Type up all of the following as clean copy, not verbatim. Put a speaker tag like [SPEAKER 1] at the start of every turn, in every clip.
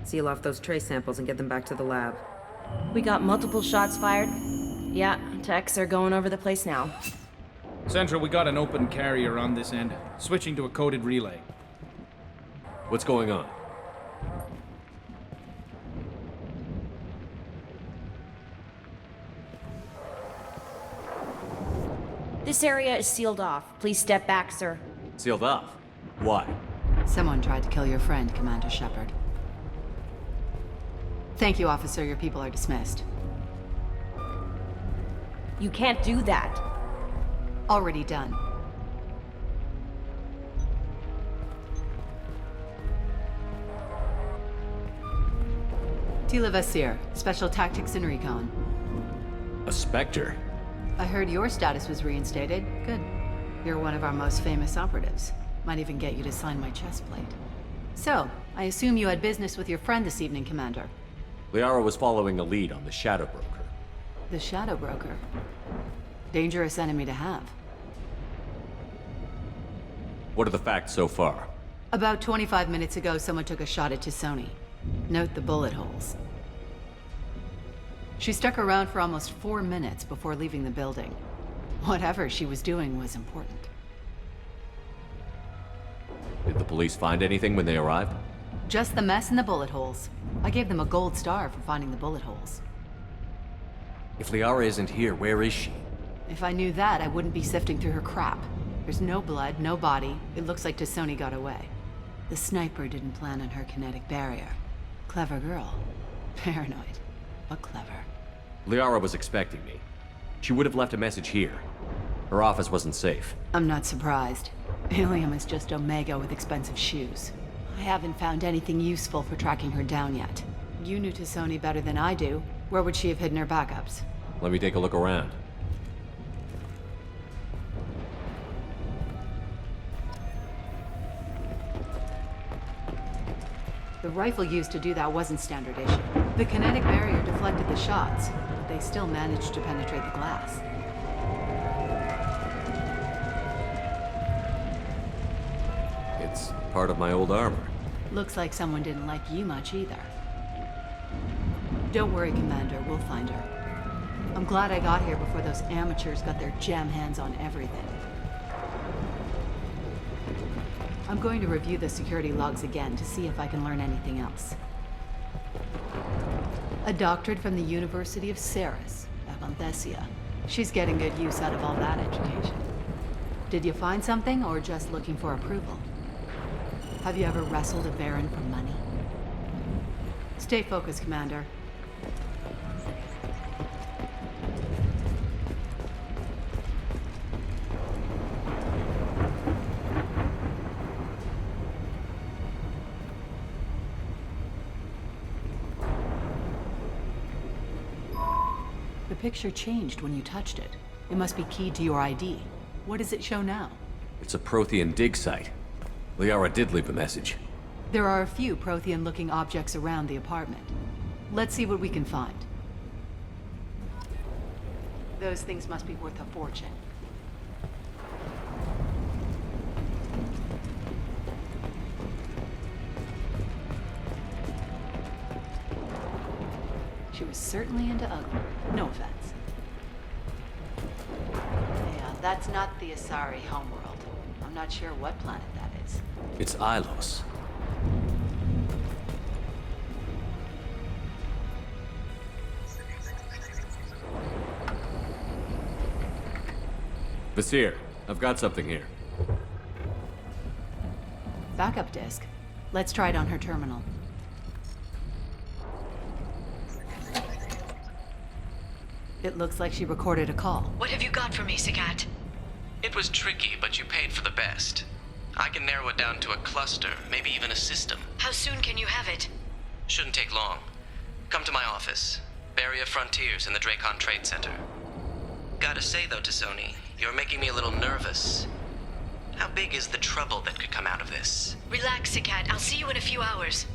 [SPEAKER 1] Seal off those trace samples and get them back to the lab.
[SPEAKER 2] We got multiple shots fired. Yeah, techs are going over the place now.
[SPEAKER 3] Central, we got an open carrier on this end. Switching to a coded relay.
[SPEAKER 4] What's going on?
[SPEAKER 2] This area is sealed off. Please step back, sir.
[SPEAKER 4] Sealed off? Why?
[SPEAKER 5] Someone tried to kill your friend, Commander Shepard. Thank you, officer. Your people are dismissed.
[SPEAKER 2] You can't do that.
[SPEAKER 5] Already done. Tila Vasir, Special Tactics and Recon.
[SPEAKER 4] A Spectre?
[SPEAKER 5] I heard your status was reinstated. Good. You're one of our most famous operatives. Might even get you to sign my chest plate. So, I assume you had business with your friend this evening, Commander.
[SPEAKER 4] Liara was following a lead on the Shadow Broker.
[SPEAKER 5] The Shadow Broker. Dangerous enemy to have.
[SPEAKER 4] What are the facts so far?
[SPEAKER 5] About 25 minutes ago, someone took a shot at T'Soni. Note the bullet holes. She stuck around for almost 4 minutes before leaving the building. Whatever she was doing was important.
[SPEAKER 4] Did the police find anything when they arrived?
[SPEAKER 5] Just the mess and the bullet holes. I gave them a gold star for finding the bullet holes.
[SPEAKER 4] If Liara isn't here, where is she?
[SPEAKER 5] If I knew that, I wouldn't be sifting through her crap. There's no blood, no body. It looks like T'Soni got away. The sniper didn't plan on her kinetic barrier. Clever girl. Paranoid, but clever.
[SPEAKER 4] Liara was expecting me. She would have left a message here. Her office wasn't safe.
[SPEAKER 5] I'm not surprised. Ilium is just Omega with expensive shoes. I haven't found anything useful for tracking her down yet. You knew T'Soni better than I do. Where would she have hidden her backups?
[SPEAKER 4] Let me take a look around.
[SPEAKER 5] The rifle used to do that wasn't standard issue. The kinetic barrier deflected the shots, but they still managed to penetrate the glass.
[SPEAKER 4] It's part of my old armor.
[SPEAKER 5] Looks like someone didn't like you much either. Don't worry, Commander. We'll find her. I'm glad I got here before those amateurs got their jam hands on everything. I'm going to review the security logs again to see if I can learn anything else. A doctorate from the University of Ceres, Avanthesia. She's getting good use out of all that education. Did you find something, or just looking for approval? Have you ever wrestled a Baron for money? Stay focused, Commander. The picture changed when you touched it. It must be keyed to your ID. What does it show now?
[SPEAKER 4] It's a Prothean dig site. Liara did leave a message.
[SPEAKER 5] There are a few Prothean-looking objects around the apartment. Let's see what we can find. Those things must be worth a fortune. She was certainly into ugly. No offense. Yeah, that's not the Asari homeworld. I'm not sure what planet that is.
[SPEAKER 4] It's Ilos. Vasir, I've got something here.
[SPEAKER 5] Backup disk. Let's try it on her terminal. It looks like she recorded a call.
[SPEAKER 6] What have you got for me, Sagat?
[SPEAKER 7] It was tricky, but you paid for the best. I can narrow it down to a cluster, maybe even a system.
[SPEAKER 6] How soon can you have it?
[SPEAKER 7] Shouldn't take long. Come to my office. Barrier Frontiers in the Dracon Trade Center. Gotta say though, T'Soni, you're making me a little nervous. How big is the trouble that could come out of this?
[SPEAKER 6] Relax, Sagat. I'll see you in a few hours.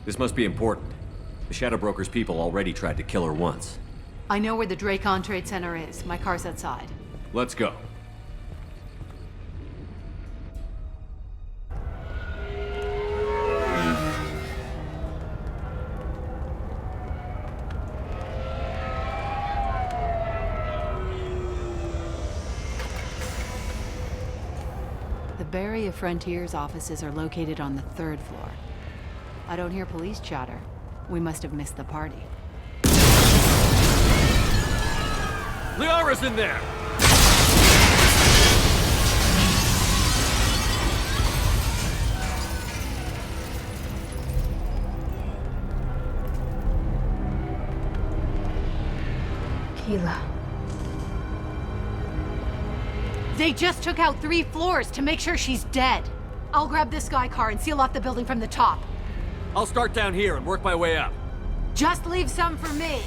[SPEAKER 4] This must be important. The Shadow Broker's people already tried to kill her once.
[SPEAKER 5] I know where the Dracon Trade Center is. My car's outside.
[SPEAKER 4] Let's go.
[SPEAKER 5] Barry of Frontier's offices are located on the 3rd floor. I don't hear police chatter. We must have missed the party.
[SPEAKER 4] Liara's in there!
[SPEAKER 2] Keela.
[SPEAKER 5] They just took out 3 floors to make sure she's dead. I'll grab this Sky car and seal off the building from the top.
[SPEAKER 4] I'll start down here and work my way up.
[SPEAKER 5] Just leave some for me.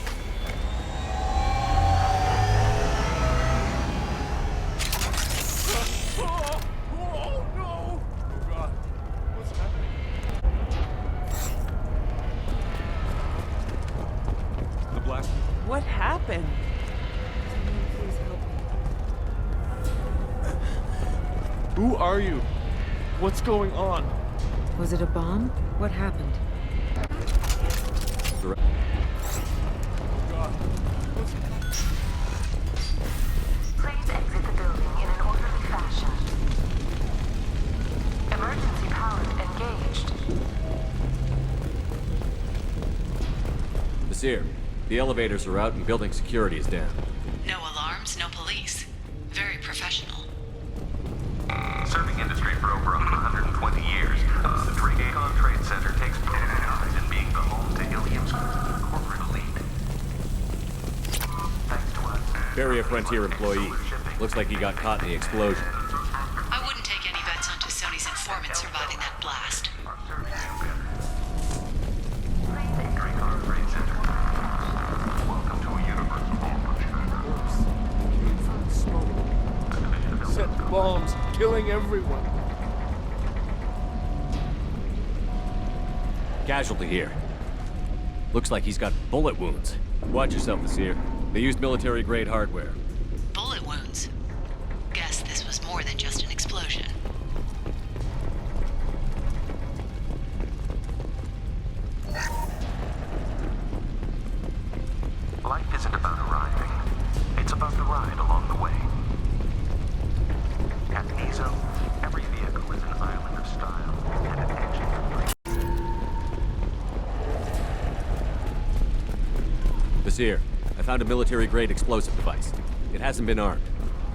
[SPEAKER 8] What happened? Who are you? What's going on?
[SPEAKER 1] Was it a bomb? What happened?
[SPEAKER 9] Please exit the building in an orderly fashion. Emergency power engaged.
[SPEAKER 4] Nasir, the elevators are out and building security is down.
[SPEAKER 6] No alarms, no police. Very professional.
[SPEAKER 10] Serving industry for over 120 years, the Dracon Trade Center takes pride in being the home to Ilium's corporate elite. Thanks to us.
[SPEAKER 4] Barry, a Frontier employee. Looks like he got caught in the explosion.
[SPEAKER 6] I wouldn't take any bets on Tassoni's informant surviving that blast.
[SPEAKER 10] Dracon Trade Center. Welcome to a universe of
[SPEAKER 8] Set bombs, killing everyone.
[SPEAKER 4] Casualty here. Looks like he's got bullet wounds. Watch yourself, Nasir. They used military-grade hardware.
[SPEAKER 6] Bullet wounds. Guess this was more than just an explosion.
[SPEAKER 10] Life isn't about arriving. It's about the ride along the way. At Ezo, every vehicle is an island of style and an edging of grace.
[SPEAKER 4] Nasir, I found a military-grade explosive device. It hasn't been armed.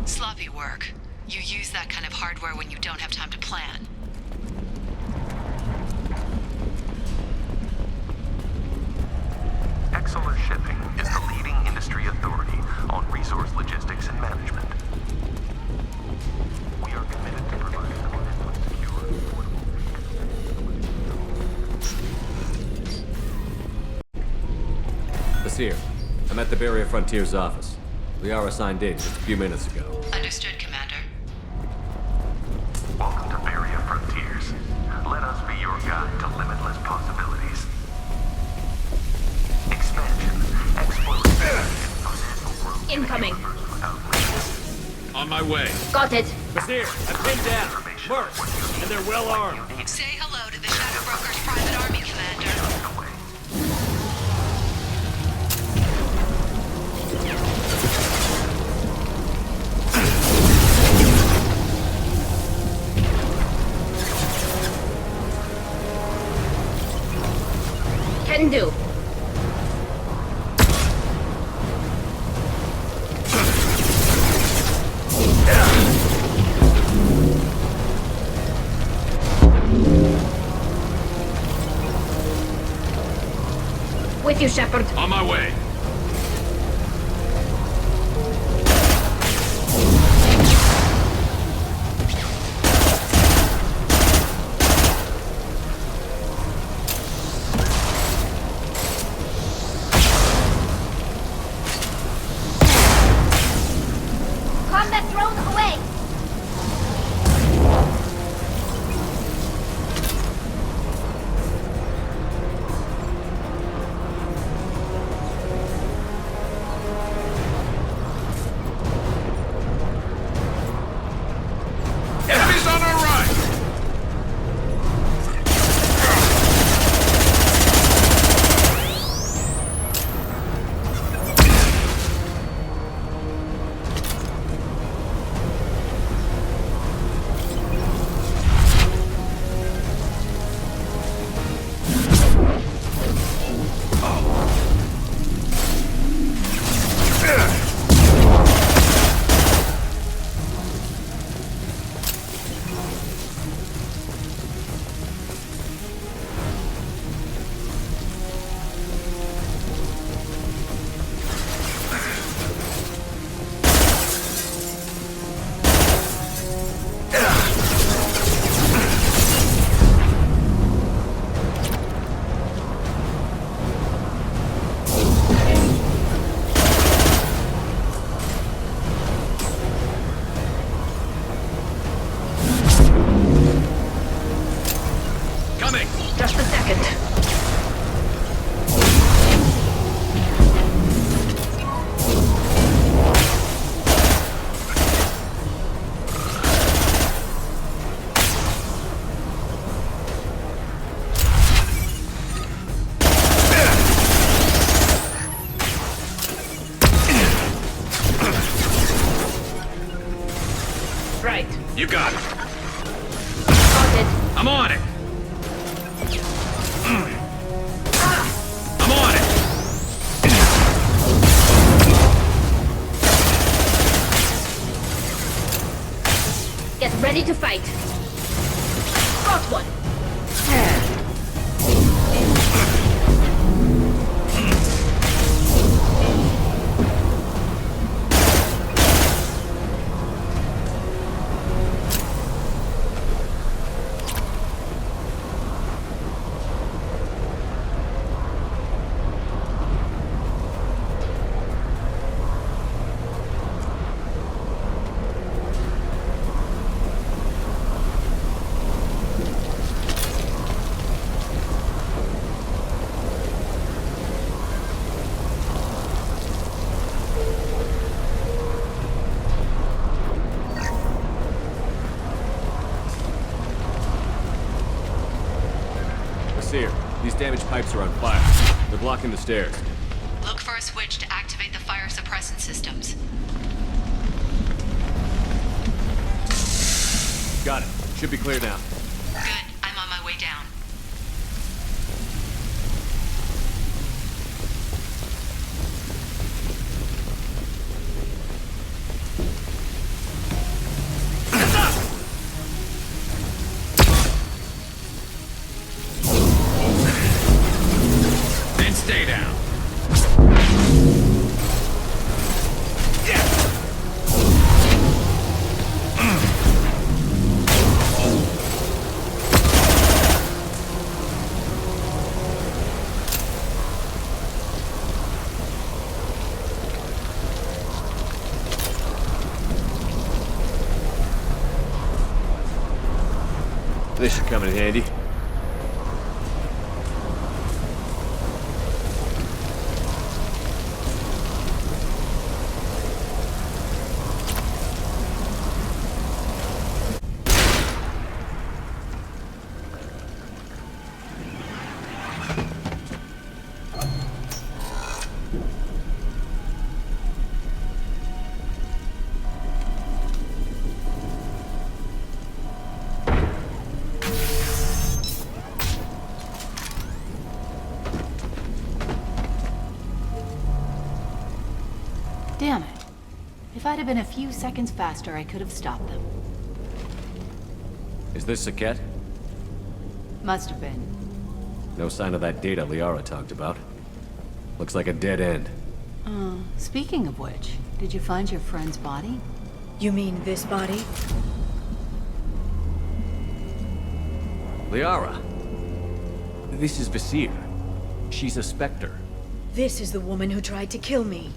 [SPEAKER 6] Sloppy work. You use that kind of hardware when you don't have time to plan.
[SPEAKER 10] Exeler Shipping is the leading industry authority on resource logistics and management. We are committed to providing clients with secure and affordable vehicles.
[SPEAKER 4] Nasir, I'm at the Barrier Frontier's office. Liara signed in just a few minutes ago.
[SPEAKER 6] Understood, Commander.
[SPEAKER 10] Welcome to Barrier Frontiers. Let us be your guide to limitless possibilities. Expansion, exploration,
[SPEAKER 2] Incoming.
[SPEAKER 3] On my way.
[SPEAKER 2] Got it.
[SPEAKER 4] Nasir, I'm pinned down. Marked, and they're well armed.
[SPEAKER 6] Say hello to the Shadow Broker's private army, Commander.
[SPEAKER 2] Can do. With you, Shepard.
[SPEAKER 3] On my way.
[SPEAKER 2] Combat drone away.
[SPEAKER 3] I'm on it! I'm on it!
[SPEAKER 2] Get ready to fight. Got one.
[SPEAKER 4] Seer, these damaged pipes are on fire. They're blocking the stairs.
[SPEAKER 6] Look for a switch to activate the fire suppressant systems.
[SPEAKER 4] Got it. Should be clear now.
[SPEAKER 6] Good. I'm on my way down.
[SPEAKER 3] Then stay down.
[SPEAKER 4] This should come in handy.
[SPEAKER 5] Damn it. If I'd have been a few seconds faster, I could have stopped them.
[SPEAKER 4] Is this Saket?
[SPEAKER 5] Must have been.
[SPEAKER 4] No sign of that data Liara talked about. Looks like a dead end.
[SPEAKER 5] Speaking of which, did you find your friend's body?
[SPEAKER 1] You mean this body?
[SPEAKER 4] Liara! This is Visir. She's a Spectre.
[SPEAKER 1] This is the woman who tried to kill me.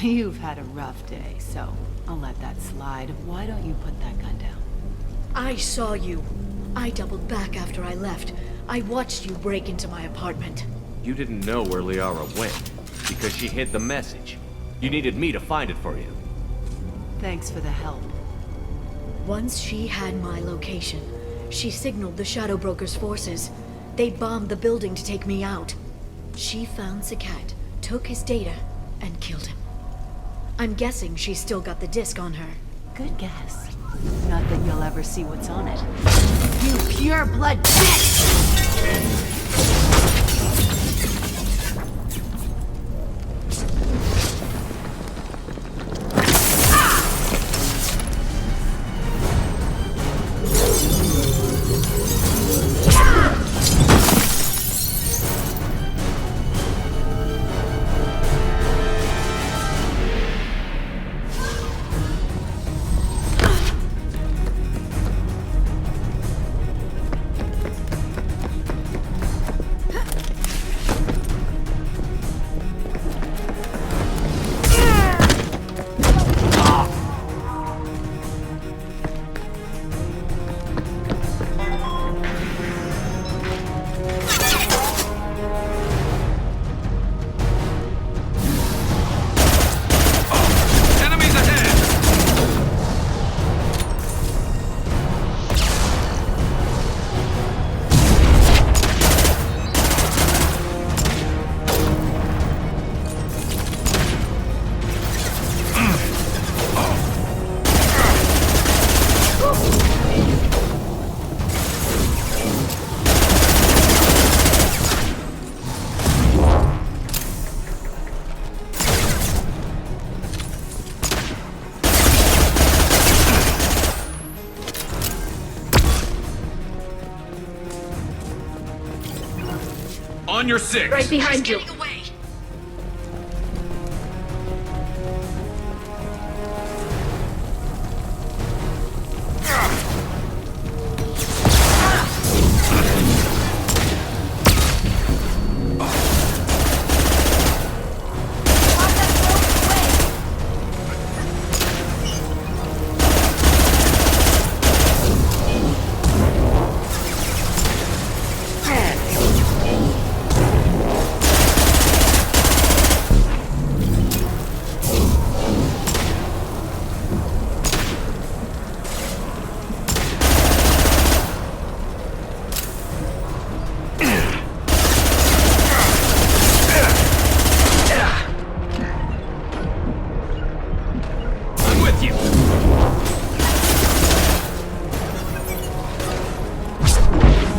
[SPEAKER 5] You've had a rough day, so I'll let that slide. Why don't you put that gun down?
[SPEAKER 1] I saw you. I doubled back after I left. I watched you break into my apartment.
[SPEAKER 4] You didn't know where Liara went, because she hid the message. You needed me to find it for you.
[SPEAKER 5] Thanks for the help.
[SPEAKER 1] Once she had my location, she signaled the Shadow Broker's forces. They bombed the building to take me out. She found Saket, took his data, and killed him. I'm guessing she's still got the disc on her.
[SPEAKER 5] Good guess. Not that you'll ever see what's on it. You pure blood bitch!
[SPEAKER 3] on your six.
[SPEAKER 1] Right behind you.
[SPEAKER 6] Getting away.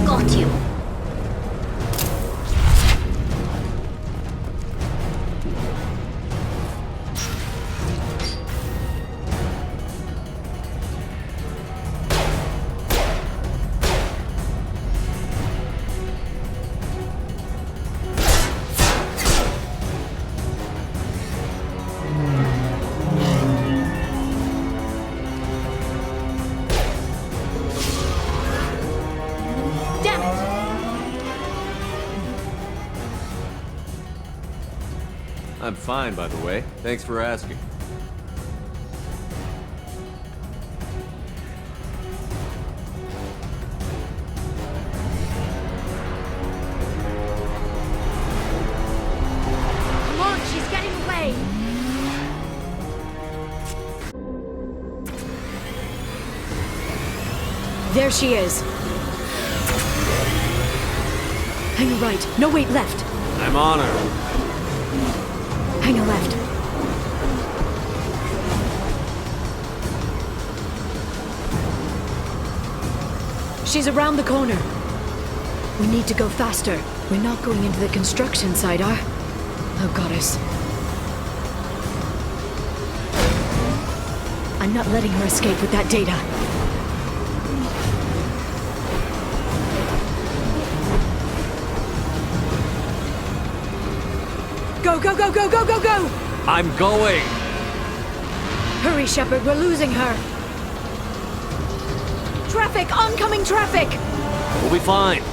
[SPEAKER 1] Got you.
[SPEAKER 4] I'm fine, by the way. Thanks for asking.
[SPEAKER 1] Come on, she's getting away. There she is. Hang a right. No, wait, left.
[SPEAKER 4] I'm on her.
[SPEAKER 1] Hang a left. She's around the corner. We need to go faster. We're not going into the construction site, Oh, goddess. I'm not letting her escape with that data. Go, go, go, go, go, go, go!
[SPEAKER 4] I'm going!
[SPEAKER 1] Hurry, Shepard, we're losing her. Traffic! Oncoming traffic!
[SPEAKER 4] We'll be fine.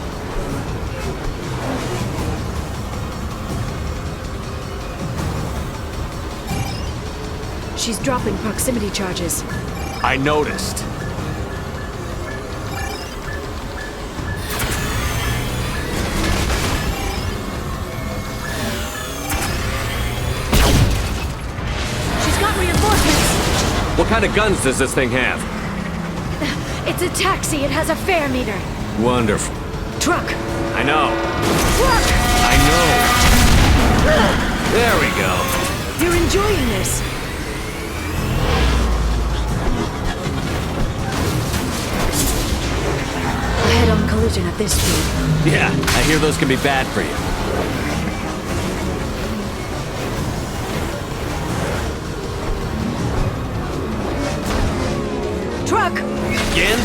[SPEAKER 1] She's dropping proximity charges.
[SPEAKER 4] I noticed. What kind of guns does this thing have?
[SPEAKER 1] It's a taxi. It has a fare meter.
[SPEAKER 4] Wonderful.
[SPEAKER 1] Truck.
[SPEAKER 4] I know.
[SPEAKER 1] Truck!
[SPEAKER 4] I know. There we go.
[SPEAKER 1] You're enjoying this. A head-on collision at this speed.
[SPEAKER 4] Yeah, I hear those can be bad for you.
[SPEAKER 1] Truck!
[SPEAKER 4] Again?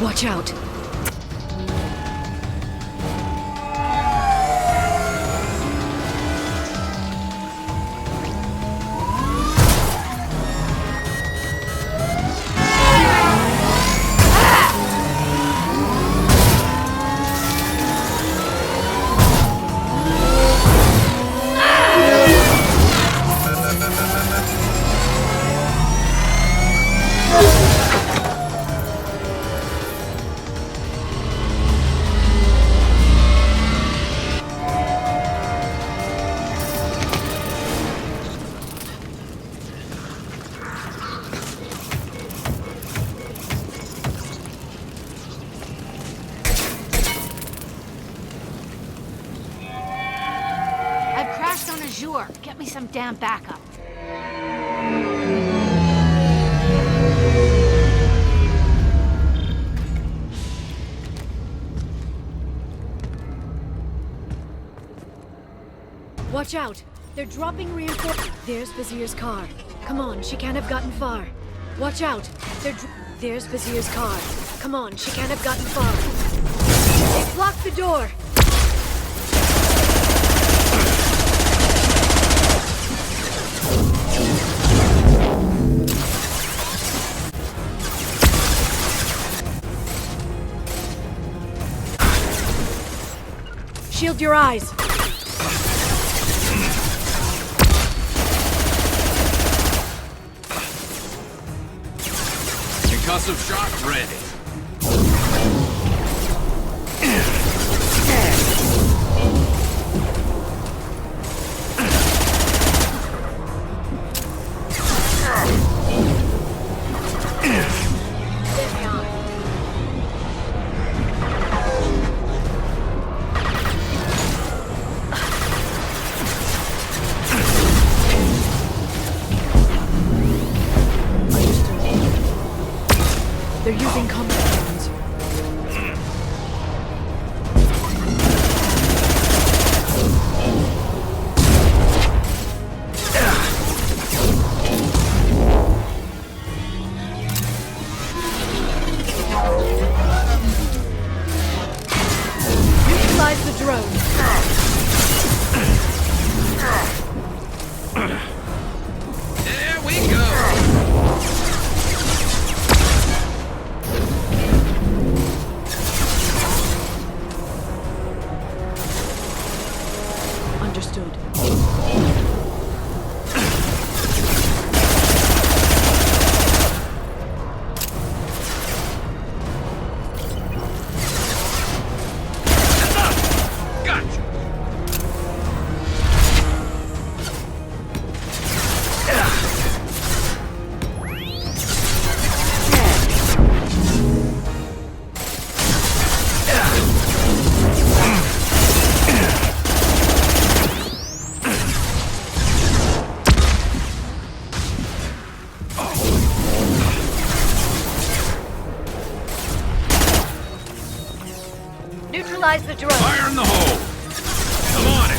[SPEAKER 1] Watch out.
[SPEAKER 5] Get me some damn backup.
[SPEAKER 1] Watch out! They're dropping reinforcements. There's Vizier's car. Come on, she can't have gotten far. Watch out! There's Vizier's car. Come on, she can't have gotten far. They've blocked the door! Shield your eyes!
[SPEAKER 4] Concussive shock ready.
[SPEAKER 1] They're using combat drones. Neutralize the drone.
[SPEAKER 7] There we go!
[SPEAKER 1] Understood.
[SPEAKER 4] Gotcha.
[SPEAKER 1] Neutralize the drone.
[SPEAKER 4] Fire in the hole. I'm on it.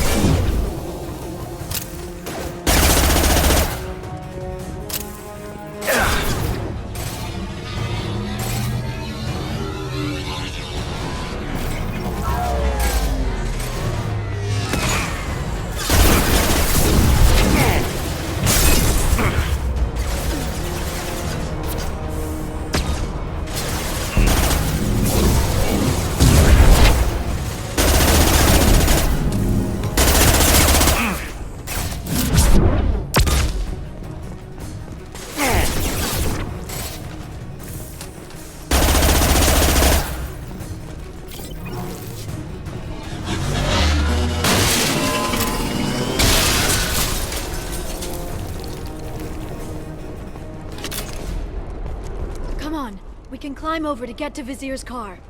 [SPEAKER 1] Come on, we can climb over to get to Vizier's car.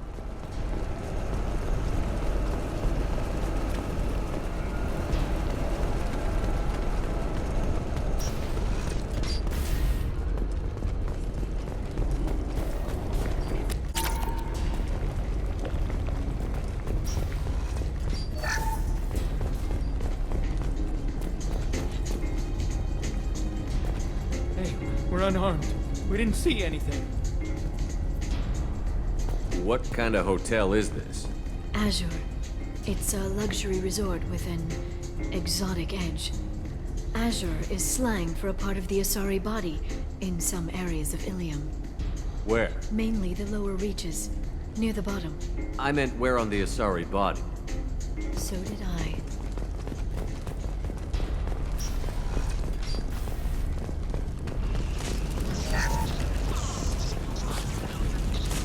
[SPEAKER 3] Hey, we're unarmed. We didn't see anything.
[SPEAKER 4] What kind of hotel is this?
[SPEAKER 1] Azure. It's a luxury resort with an exotic edge. Azure is slang for a part of the Asari body in some areas of Ilium.
[SPEAKER 4] Where?
[SPEAKER 1] Mainly the lower reaches, near the bottom.
[SPEAKER 4] I meant where on the Asari body.
[SPEAKER 1] So did I.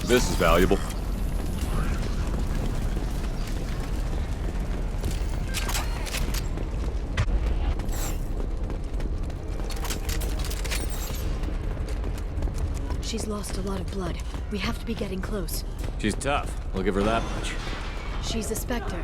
[SPEAKER 4] This is valuable.
[SPEAKER 1] She's lost a lot of blood. We have to be getting close.
[SPEAKER 4] She's tough. I'll give her that much.
[SPEAKER 1] She's a Spectre.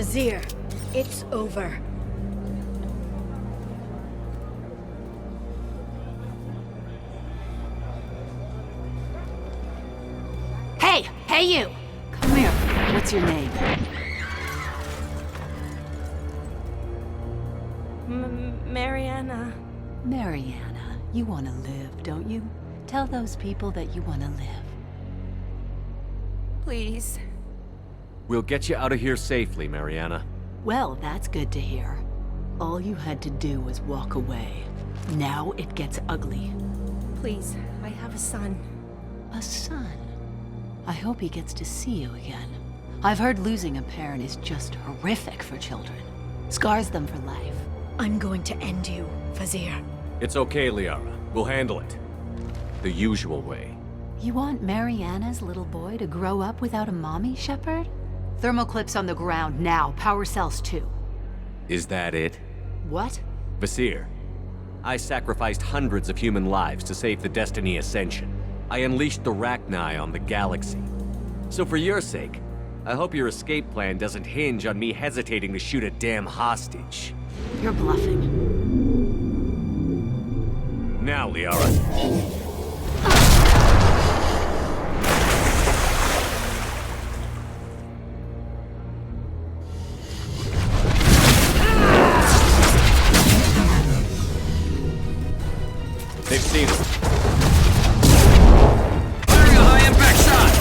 [SPEAKER 1] Vizier, it's over.
[SPEAKER 5] Hey! Hey, you! Come here. What's your name?
[SPEAKER 2] Mariana.
[SPEAKER 5] Mariana. You want to live, don't you? Tell those people that you want to live.
[SPEAKER 2] Please.
[SPEAKER 4] We'll get you out of here safely, Mariana.
[SPEAKER 5] Well, that's good to hear. All you had to do was walk away. Now it gets ugly.
[SPEAKER 2] Please. I have a son.
[SPEAKER 5] A son? I hope he gets to see you again. I've heard losing a parent is just horrific for children. Scars them for life.
[SPEAKER 1] I'm going to end you, Vizier.
[SPEAKER 4] It's okay, Liara. We'll handle it. The usual way.
[SPEAKER 5] You want Mariana's little boy to grow up without a mommy, Shepard? Thermal clips on the ground now. Power cells too.
[SPEAKER 4] Is that it?
[SPEAKER 5] What?
[SPEAKER 4] Vizier, I sacrificed hundreds of human lives to save the Destiny Ascension. I unleashed the Rachni on the galaxy. So for your sake, I hope your escape plan doesn't hinge on me hesitating to shoot a damn hostage.
[SPEAKER 5] You're bluffing.
[SPEAKER 4] Now, Liara. They've seen us. Firing a high-impact shot!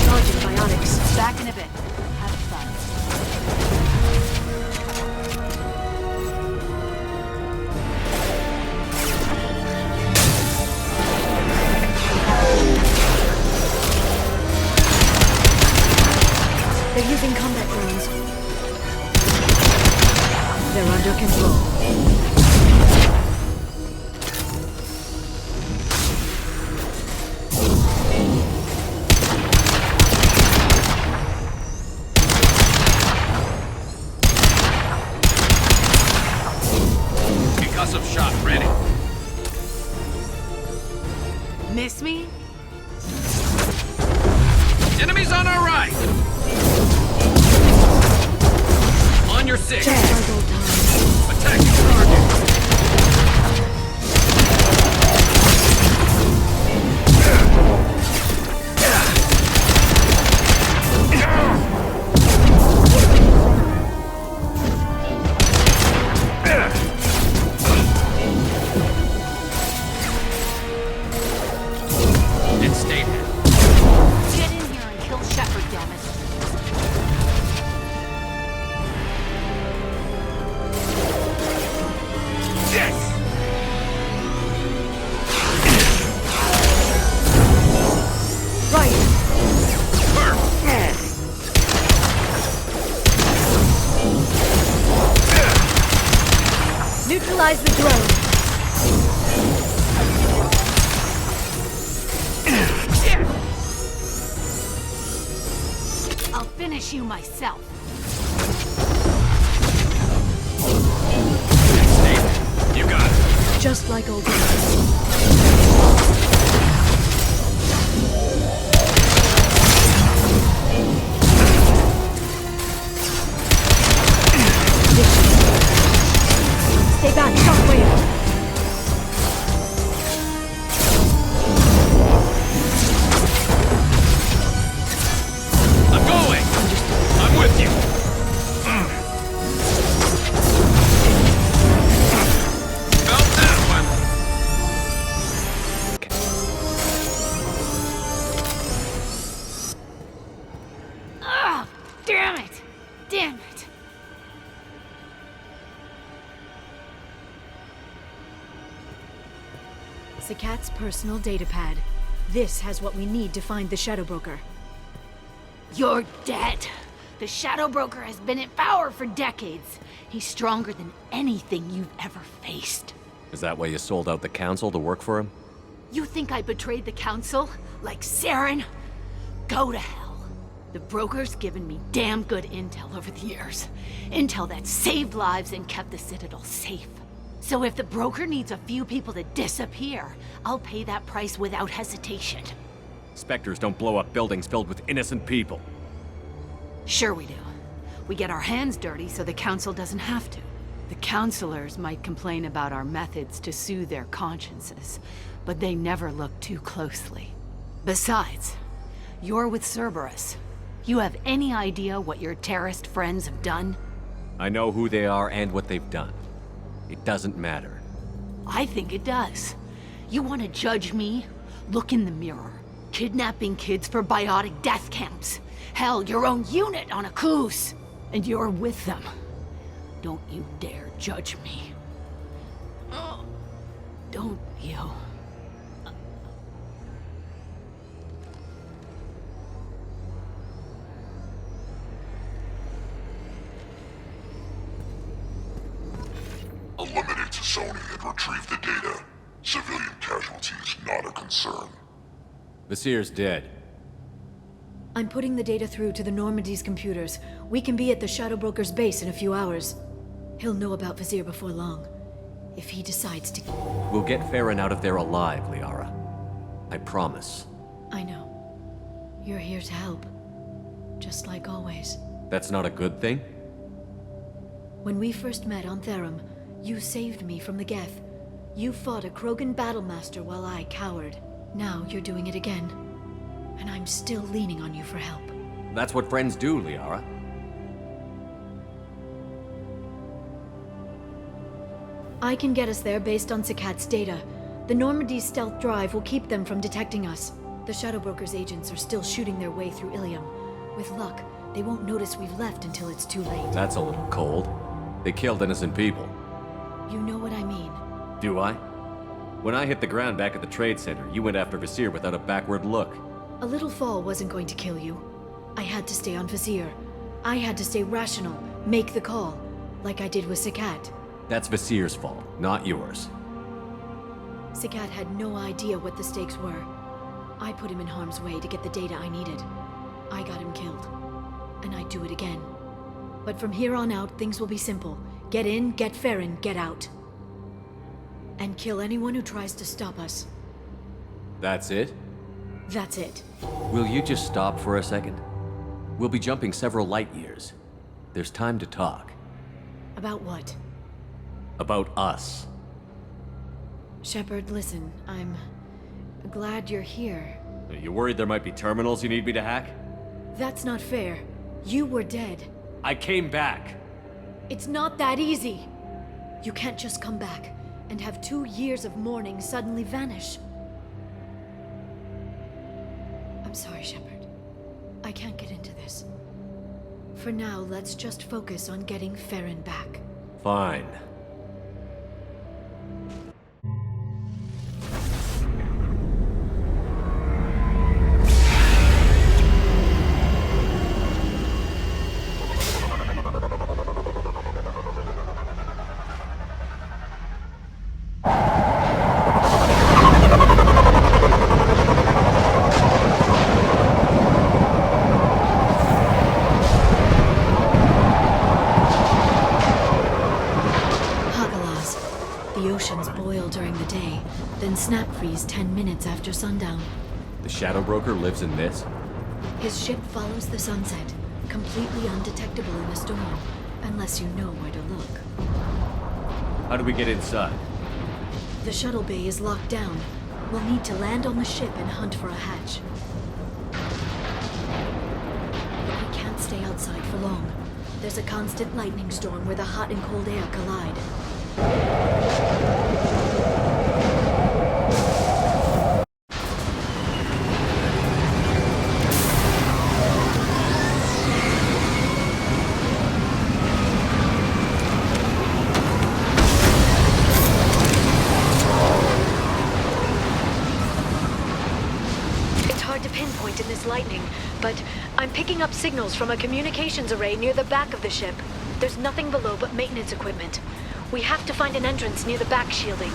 [SPEAKER 1] Charging bionics.
[SPEAKER 5] Back in a bit. Have fun.
[SPEAKER 1] They're using combat drones. They're under control.
[SPEAKER 3] Concussive shot ready.
[SPEAKER 5] Miss me?
[SPEAKER 3] Enemies on our right! On your six!
[SPEAKER 1] Just like old times.
[SPEAKER 3] Attacking target! It stayed.
[SPEAKER 5] Get in here and kill Shepard, damn it.
[SPEAKER 3] Yes!
[SPEAKER 1] Right. Neutralize the drone.
[SPEAKER 5] I'll finish you myself.
[SPEAKER 3] You got it.
[SPEAKER 1] Just like old times. Stay back, shockwave.
[SPEAKER 3] I'm going! I'm with you! Felt that one!
[SPEAKER 5] Ah, damn it! Damn it!
[SPEAKER 1] Sakat's personal datapad. This has what we need to find the Shadow Broker.
[SPEAKER 5] You're dead. The Shadow Broker has been in power for decades. He's stronger than anything you've ever faced.
[SPEAKER 4] Is that why you sold out the Council to work for him?
[SPEAKER 5] You think I betrayed the Council? Like Saren? Go to hell. The broker's given me damn good intel over the years. Intel that saved lives and kept the Citadel safe. So if the broker needs a few people to disappear, I'll pay that price without hesitation.
[SPEAKER 4] Spectres don't blow up buildings filled with innocent people.
[SPEAKER 5] Sure we do. We get our hands dirty so the Council doesn't have to. The Councilors might complain about our methods to soothe their consciences, but they never look too closely. Besides, you're with Cerberus. You have any idea what your terrorist friends have done?
[SPEAKER 4] I know who they are and what they've done. It doesn't matter.
[SPEAKER 5] I think it does. You want to judge me? Look in the mirror. Kidnapping kids for biotic death camps. Hell, your own unit on a cruise. And you're with them. Don't you dare judge me. Don't you?
[SPEAKER 11] Eliminate Sony and retrieve the data. Civilian casualties not a concern.
[SPEAKER 4] Visir's dead.
[SPEAKER 1] I'm putting the data through to the Normandy's computers. We can be at the Shadow Broker's base in a few hours. He'll know about Visir before long. If he decides to...
[SPEAKER 4] We'll get Farron out of there alive, Liara. I promise.
[SPEAKER 1] I know. You're here to help. Just like always.
[SPEAKER 4] That's not a good thing?
[SPEAKER 1] When we first met on Therum, you saved me from the Geth. You fought a Krogan battlemaster while I cowered. Now you're doing it again. And I'm still leaning on you for help.
[SPEAKER 4] That's what friends do, Liara.
[SPEAKER 1] I can get us there based on Sakat's data. The Normandy's stealth drive will keep them from detecting us. The Shadow Broker's agents are still shooting their way through Ilium. With luck, they won't notice we've left until it's too late.
[SPEAKER 4] That's a little cold. They killed innocent people.
[SPEAKER 1] You know what I mean.
[SPEAKER 4] Do I? When I hit the ground back at the trade center, you went after Visir without a backward look.
[SPEAKER 1] A little fall wasn't going to kill you. I had to stay on Visir. I had to stay rational, make the call, like I did with Sakat.
[SPEAKER 4] That's Visir's fault, not yours.
[SPEAKER 1] Sakat had no idea what the stakes were. I put him in harm's way to get the data I needed. I got him killed. And I'd do it again. But from here on out, things will be simple. Get in, get Farron, get out. And kill anyone who tries to stop us.
[SPEAKER 4] That's it?
[SPEAKER 1] That's it.
[SPEAKER 4] Will you just stop for a second? We'll be jumping several light years. There's time to talk.
[SPEAKER 1] About what?
[SPEAKER 4] About us.
[SPEAKER 1] Shepard, listen, I'm glad you're here.
[SPEAKER 4] Are you worried there might be terminals you need me to hack?
[SPEAKER 1] That's not fair. You were dead.
[SPEAKER 4] I came back.
[SPEAKER 1] It's not that easy. You can't just come back and have 2 years of mourning suddenly vanish. I'm sorry, Shepard. I can't get into this. For now, let's just focus on getting Farron back.
[SPEAKER 4] Fine.
[SPEAKER 1] Snap freeze 10 minutes after sundown.
[SPEAKER 4] The Shadow Broker lives in this?
[SPEAKER 1] His ship follows the sunset, completely undetectable in a storm, unless you know where to look.
[SPEAKER 4] How do we get inside?
[SPEAKER 1] The shuttle bay is locked down. We'll need to land on the ship and hunt for a hatch. But we can't stay outside for long. There's a constant lightning storm where the hot and cold air collide. Lightning, but I'm picking up signals from a communications array near the back of the ship. There's nothing below but maintenance equipment. We have to find an entrance near the back shielding.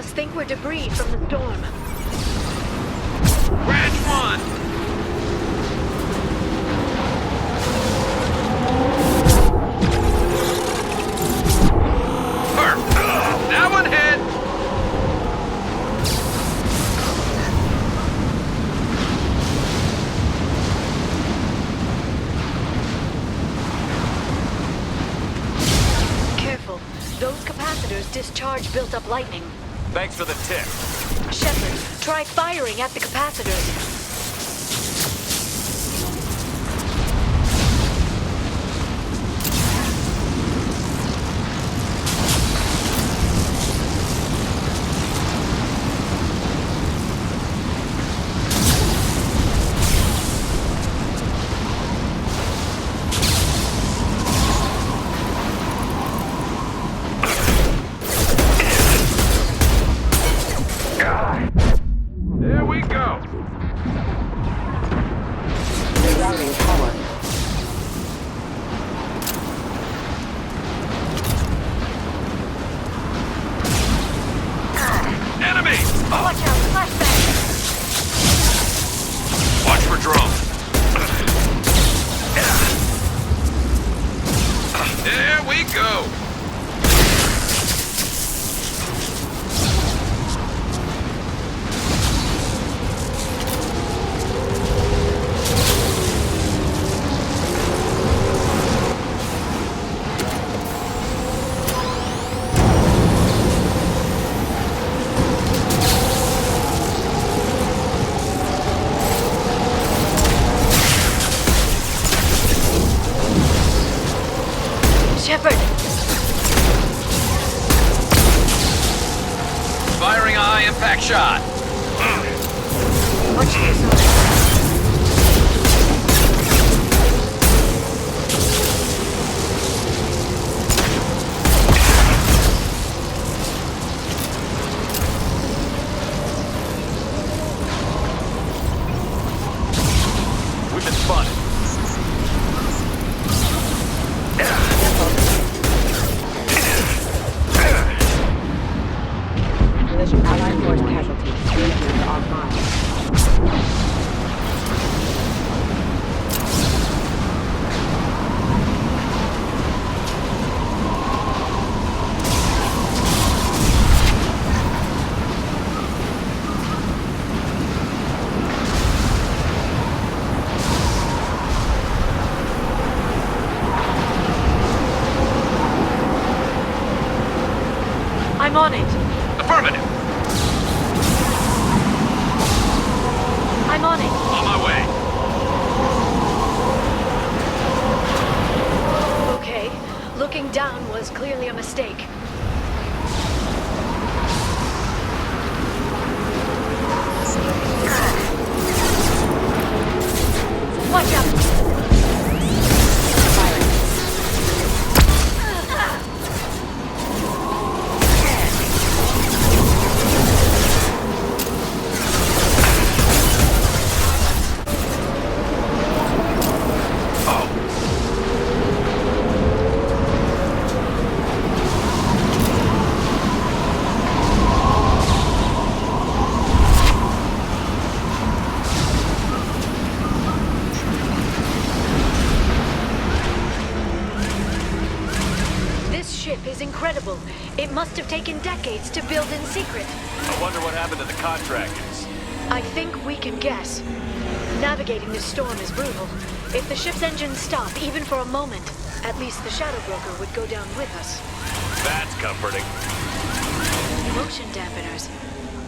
[SPEAKER 1] must think we're debris from the storm.
[SPEAKER 10] Branch 1! That one hit!
[SPEAKER 1] Careful. Those capacitors discharge built-up lightning.
[SPEAKER 4] Thanks for the tip.
[SPEAKER 1] Shepard, try firing at the capacitors.
[SPEAKER 10] There we go! Enemy!
[SPEAKER 1] Watch out, flashbang!
[SPEAKER 10] Watch for drone. There we go!
[SPEAKER 1] Shepard!
[SPEAKER 10] Firing a high impact shot.
[SPEAKER 1] Watch yourself.
[SPEAKER 10] We've been spotted.
[SPEAKER 2] Allied force casualties. Rangers online.
[SPEAKER 1] I'm on it.
[SPEAKER 10] Affirmative.
[SPEAKER 1] I'm on it.
[SPEAKER 10] On my way.
[SPEAKER 1] Okay. Looking down was clearly a mistake. Watch out! Is incredible. It must have taken decades to build in secret.
[SPEAKER 4] I wonder what happened to the contractors.
[SPEAKER 1] I think we can guess. Navigating this storm is brutal. If the ship's engines stop, even for a moment, at least the Shadow Broker would go down with us.
[SPEAKER 4] That's comforting.
[SPEAKER 1] Motion dampeners.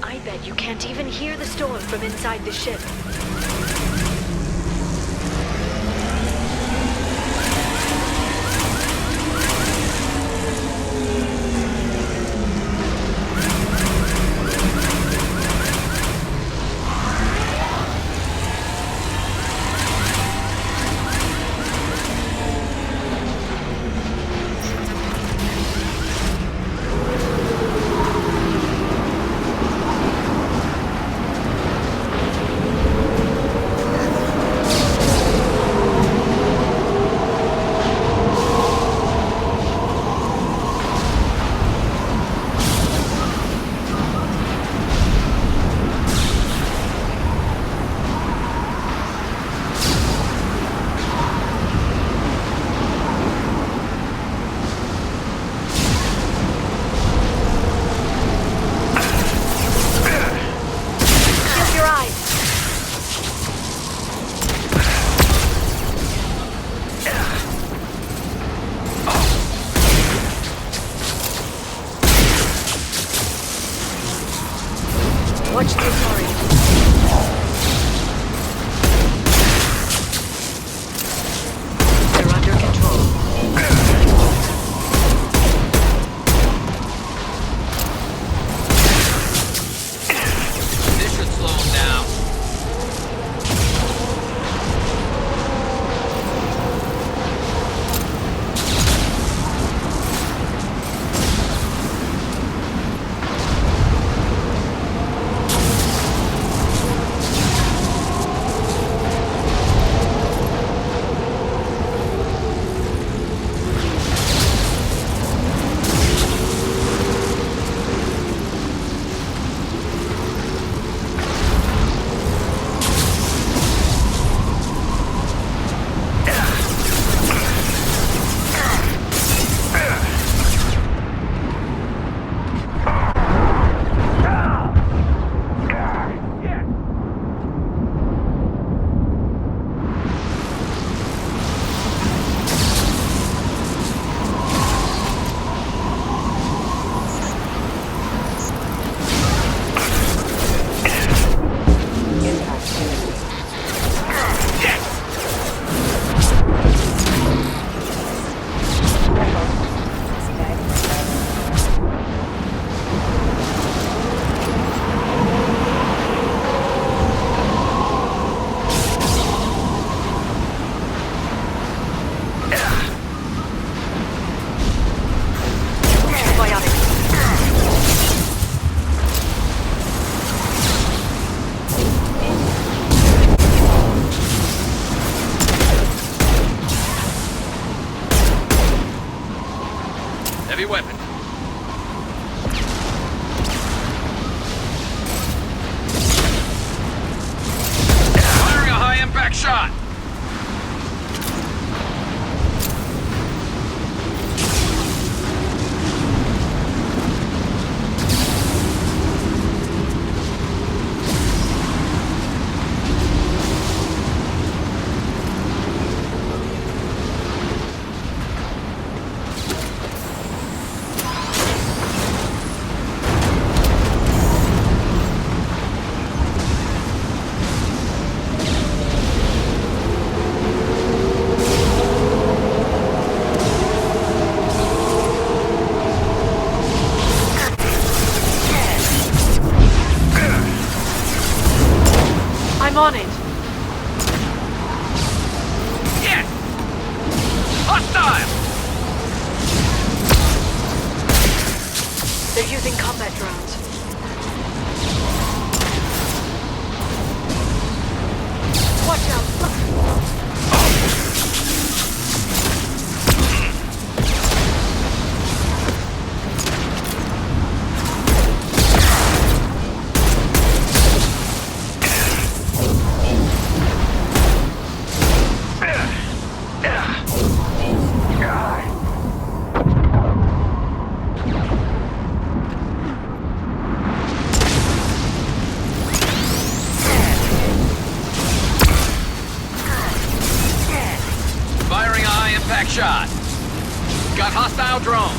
[SPEAKER 1] I bet you can't even hear the storm from inside the ship. Watch the Atari. They're under control.
[SPEAKER 12] This should slow them down. Heavy weapon. Firing a high-impact shot.
[SPEAKER 1] I'm on it.
[SPEAKER 12] Yes! Hostile!
[SPEAKER 1] They're using combat drones. Watch out!
[SPEAKER 12] Firing a high-impact shot. Got hostile drone.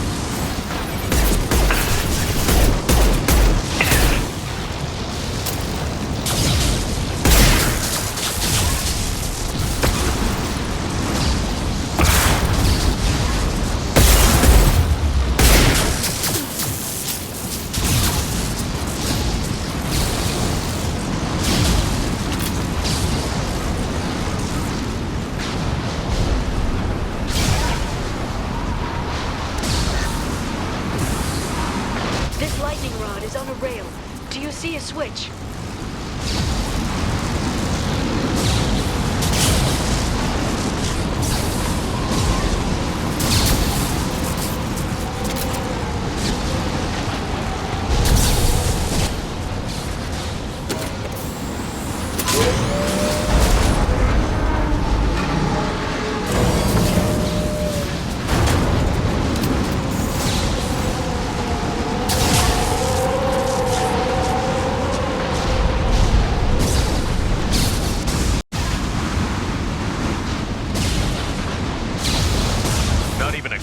[SPEAKER 1] This lightning rod is on a rail. Do you see a switch?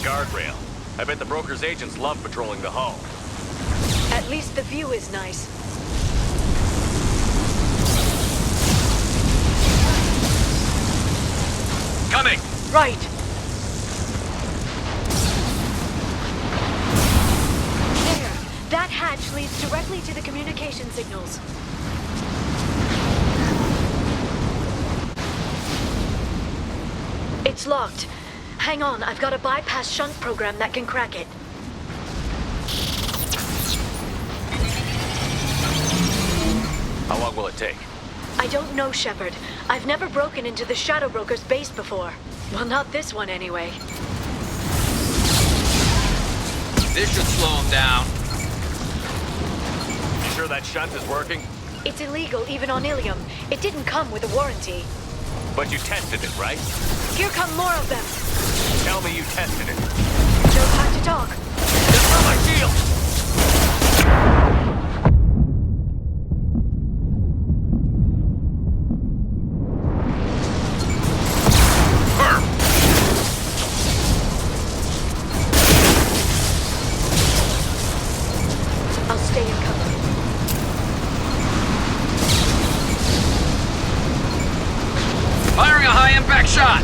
[SPEAKER 4] Guardrail. I bet the broker's agents love patrolling the hull.
[SPEAKER 1] At least the view is nice. Right. There. That hatch leads directly to the communication signals. It's locked. Hang on, I've got a bypass shunt program that can crack it.
[SPEAKER 4] How long will it take?
[SPEAKER 1] I don't know, Shepard. I've never broken into the Shadow Broker's base before. Well, not this one anyway.
[SPEAKER 12] This should slow him down.
[SPEAKER 4] You sure that shunt is working?
[SPEAKER 1] It's illegal even on Ilium. It didn't come with a warranty.
[SPEAKER 4] But you tested it, right?
[SPEAKER 1] Here come more of them.
[SPEAKER 4] Tell me you tested it.
[SPEAKER 1] No time to talk.
[SPEAKER 4] It's not my shield!
[SPEAKER 1] I'll stay in cover.
[SPEAKER 12] Firing a high-impact shot!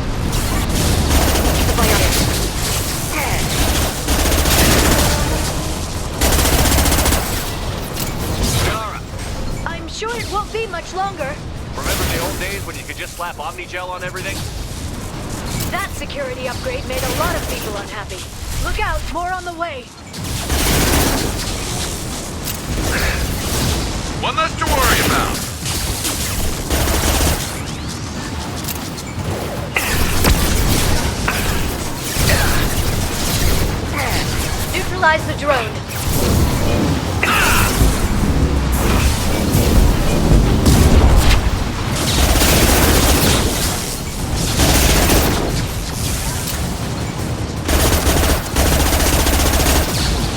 [SPEAKER 4] Yara,
[SPEAKER 1] I'm sure it won't be much longer.
[SPEAKER 4] remember the old days when you could just slap Omnigel on everything?
[SPEAKER 1] That security upgrade made a lot of people unhappy. Look out, more on the way.
[SPEAKER 12] One less to worry about.
[SPEAKER 1] Neutralize the drone.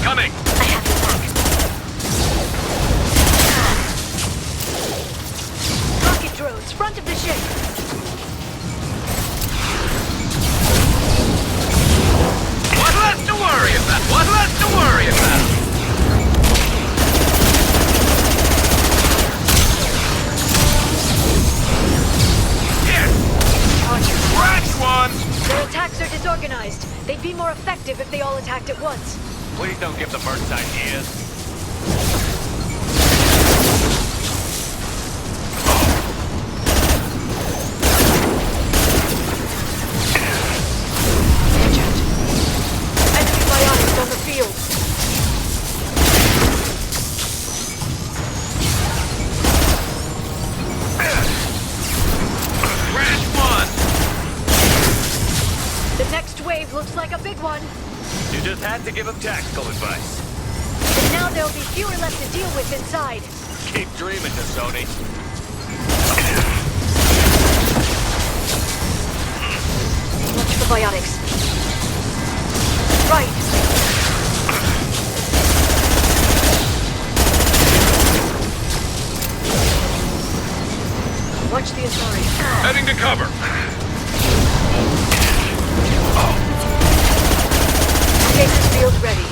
[SPEAKER 12] Coming!
[SPEAKER 1] I have the back. Rocket drones, front of the ship.
[SPEAKER 12] What less to worry about? What less to worry about? Here! Crash one!
[SPEAKER 1] Their attacks are disorganized. They'd be more effective if they all attacked at once.
[SPEAKER 4] Please don't give the Mercs ideas.
[SPEAKER 1] Enemy biotics on the field.
[SPEAKER 12] Crash one!
[SPEAKER 1] The next wave looks like a big one.
[SPEAKER 4] You just had to give him tactical advice.
[SPEAKER 1] But now there'll be fewer left to deal with inside.
[SPEAKER 4] Keep dreaming, Sony.
[SPEAKER 1] Watch for biotics. Right. Watch the Atari.
[SPEAKER 12] Heading to cover.
[SPEAKER 1] Stasis field ready.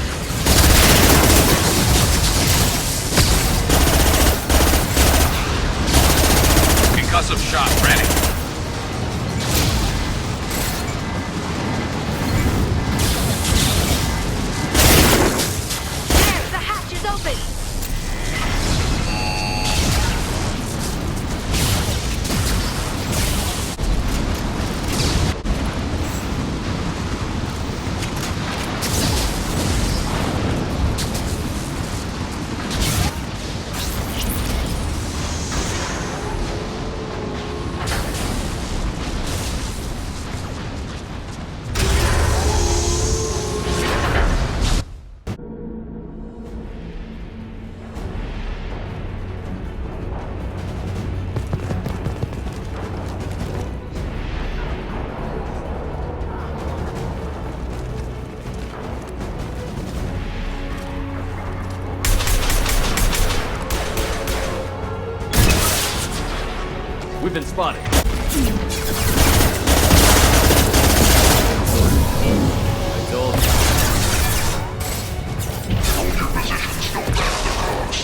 [SPEAKER 12] Concussive shot ready.
[SPEAKER 1] There, the hatch is open.
[SPEAKER 4] We've been spotted. I told you.
[SPEAKER 11] Hold your positions, no matter the cost.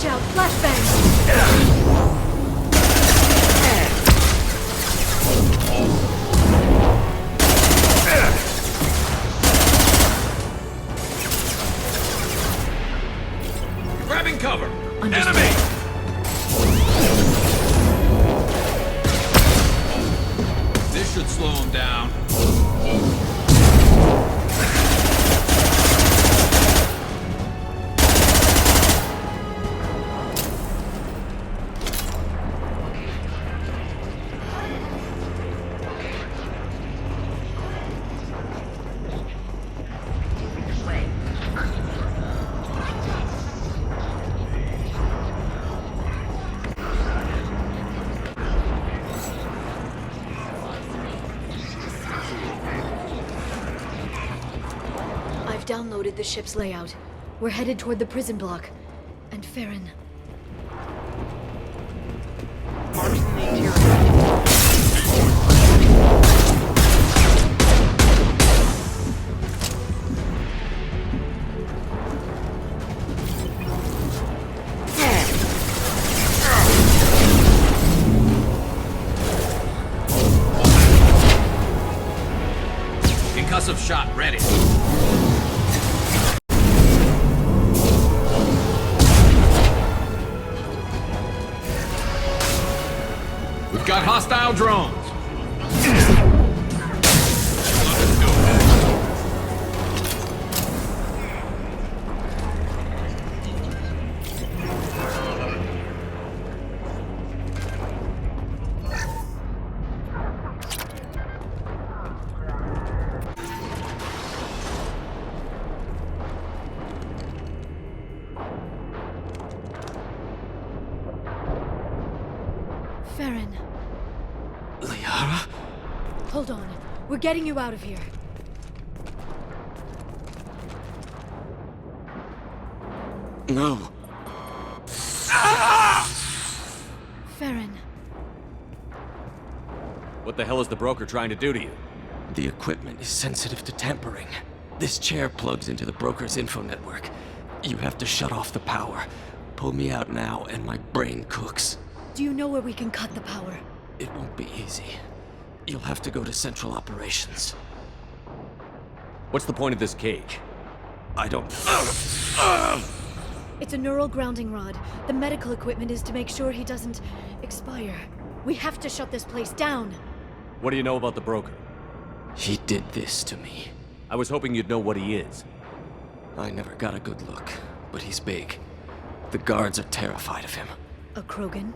[SPEAKER 1] Watch out! Flashbang!
[SPEAKER 12] Grabbing cover!
[SPEAKER 1] Understood.
[SPEAKER 12] Enemy! This should slow him down.
[SPEAKER 1] I've downloaded the ship's layout. We're headed toward the prison block. And Farron.
[SPEAKER 5] Marks in the interior.
[SPEAKER 12] Concussive shot ready. We've got hostile drones.
[SPEAKER 1] Farron.
[SPEAKER 13] Liara?
[SPEAKER 1] Hold on. We're getting you out of here.
[SPEAKER 13] No.
[SPEAKER 1] Farron.
[SPEAKER 4] What the hell is the broker trying to do to you?
[SPEAKER 13] The equipment is sensitive to tampering. This chair plugs into the broker's info network. You have to shut off the power. Pull me out now and my brain cooks.
[SPEAKER 1] Do you know where we can cut the power?
[SPEAKER 13] It won't be easy. You'll have to go to Central Operations.
[SPEAKER 4] What's the point of this cage?
[SPEAKER 13] I don't...
[SPEAKER 1] It's a neural grounding rod. The medical equipment is to make sure he doesn't expire. We have to shut this place down.
[SPEAKER 4] What do you know about the broker?
[SPEAKER 13] He did this to me.
[SPEAKER 4] I was hoping you'd know what he is.
[SPEAKER 13] I never got a good look, but he's big. The guards are terrified of him.
[SPEAKER 1] A Krogan?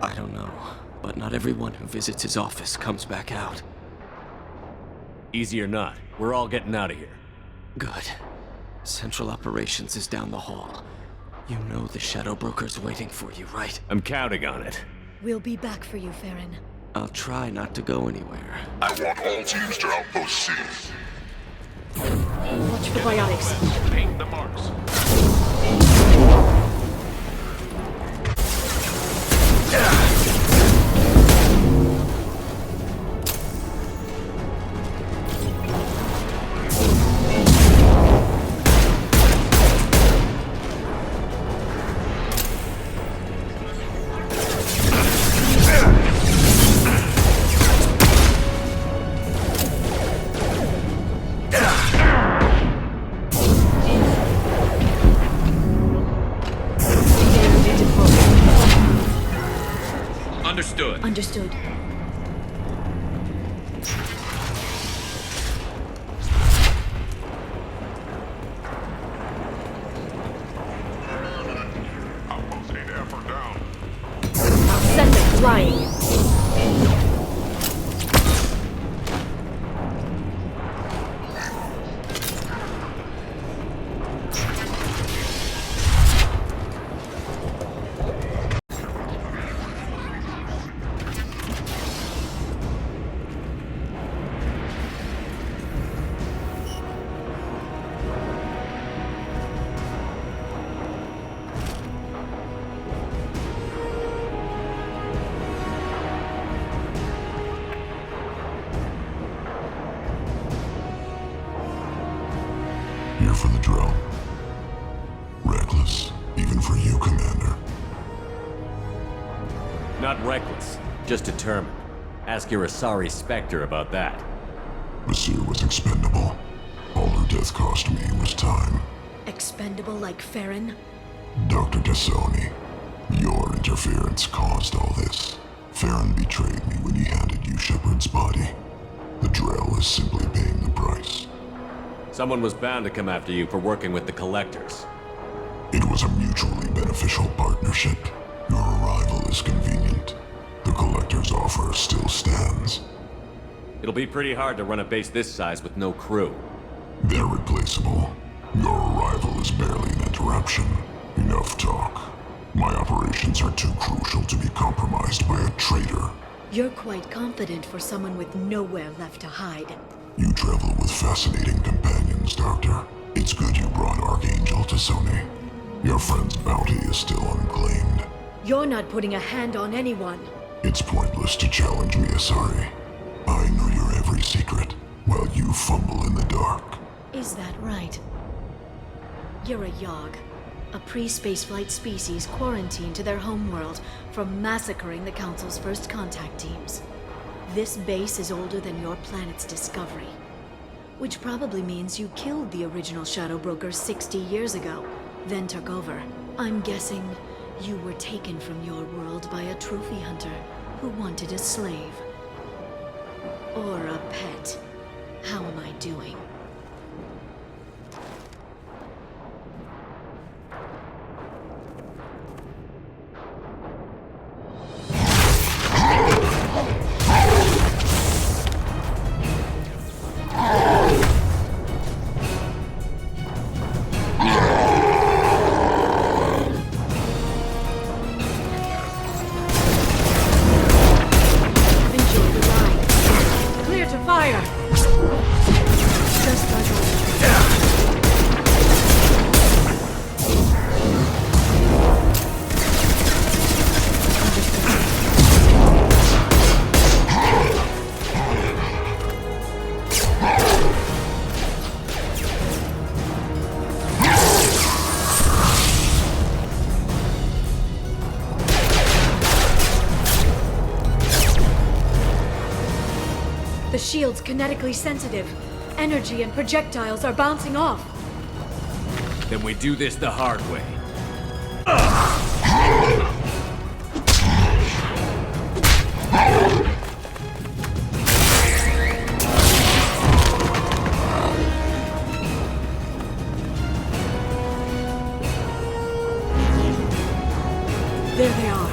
[SPEAKER 13] I don't know, but not everyone who visits his office comes back out.
[SPEAKER 4] Easy or not, we're all getting out of here.
[SPEAKER 13] Good. Central Operations is down the hall. You know the Shadow Broker's waiting for you, right?
[SPEAKER 4] I'm counting on it.
[SPEAKER 1] We'll be back for you, Farron.
[SPEAKER 13] I'll try not to go anywhere.
[SPEAKER 11] I want all teams to Outpost C.
[SPEAKER 1] Watch for biotics.
[SPEAKER 10] Paint the marks.
[SPEAKER 12] Understood.
[SPEAKER 1] Understood.
[SPEAKER 10] Outpost 8F are down.
[SPEAKER 2] Send them flying.
[SPEAKER 11] Here for the drill. Reckless, Even for you, Commander.
[SPEAKER 4] Not reckless, just determined. Ask your Asari Spectre about that.
[SPEAKER 11] Basir was expendable. All her death cost me was time.
[SPEAKER 1] Expendable like Farron?
[SPEAKER 11] Dr. Tassoni, your interference caused all this. Farron betrayed me when he handed you Shepard's body. The Drell is simply paying the price.
[SPEAKER 4] Someone was bound to come after you for working with the Collectors.
[SPEAKER 11] It was a mutually beneficial partnership. Your arrival is convenient. The Collector's offer still stands.
[SPEAKER 4] It'll be pretty hard to run a base this size with no crew.
[SPEAKER 11] They're replaceable. Your arrival is barely an interruption. Enough talk. My operations are too crucial to be compromised by a traitor.
[SPEAKER 1] You're quite confident for someone with nowhere left to hide.
[SPEAKER 11] You travel with fascinating companions, Doctor. It's good you brought Archangel Tassoni. Your friend's bounty is still unclaimed.
[SPEAKER 1] You're not putting a hand on anyone.
[SPEAKER 11] It's pointless to challenge me, Asari. I know your every secret, while you fumble in the dark.
[SPEAKER 1] Is that right? You're a Yogg, a pre-spaceflight species quarantined to their homeworld from massacring the Council's first contact teams. This base is older than your planet's discovery, which probably means you killed the original Shadow Brokers 60 years ago, then took over. I'm guessing you were taken from your world by a trophy hunter who wanted a slave. Or a pet. How am I doing? The shield's kinetically sensitive. Energy and projectiles are bouncing off.
[SPEAKER 4] Then we do this the hard way.
[SPEAKER 1] There they are.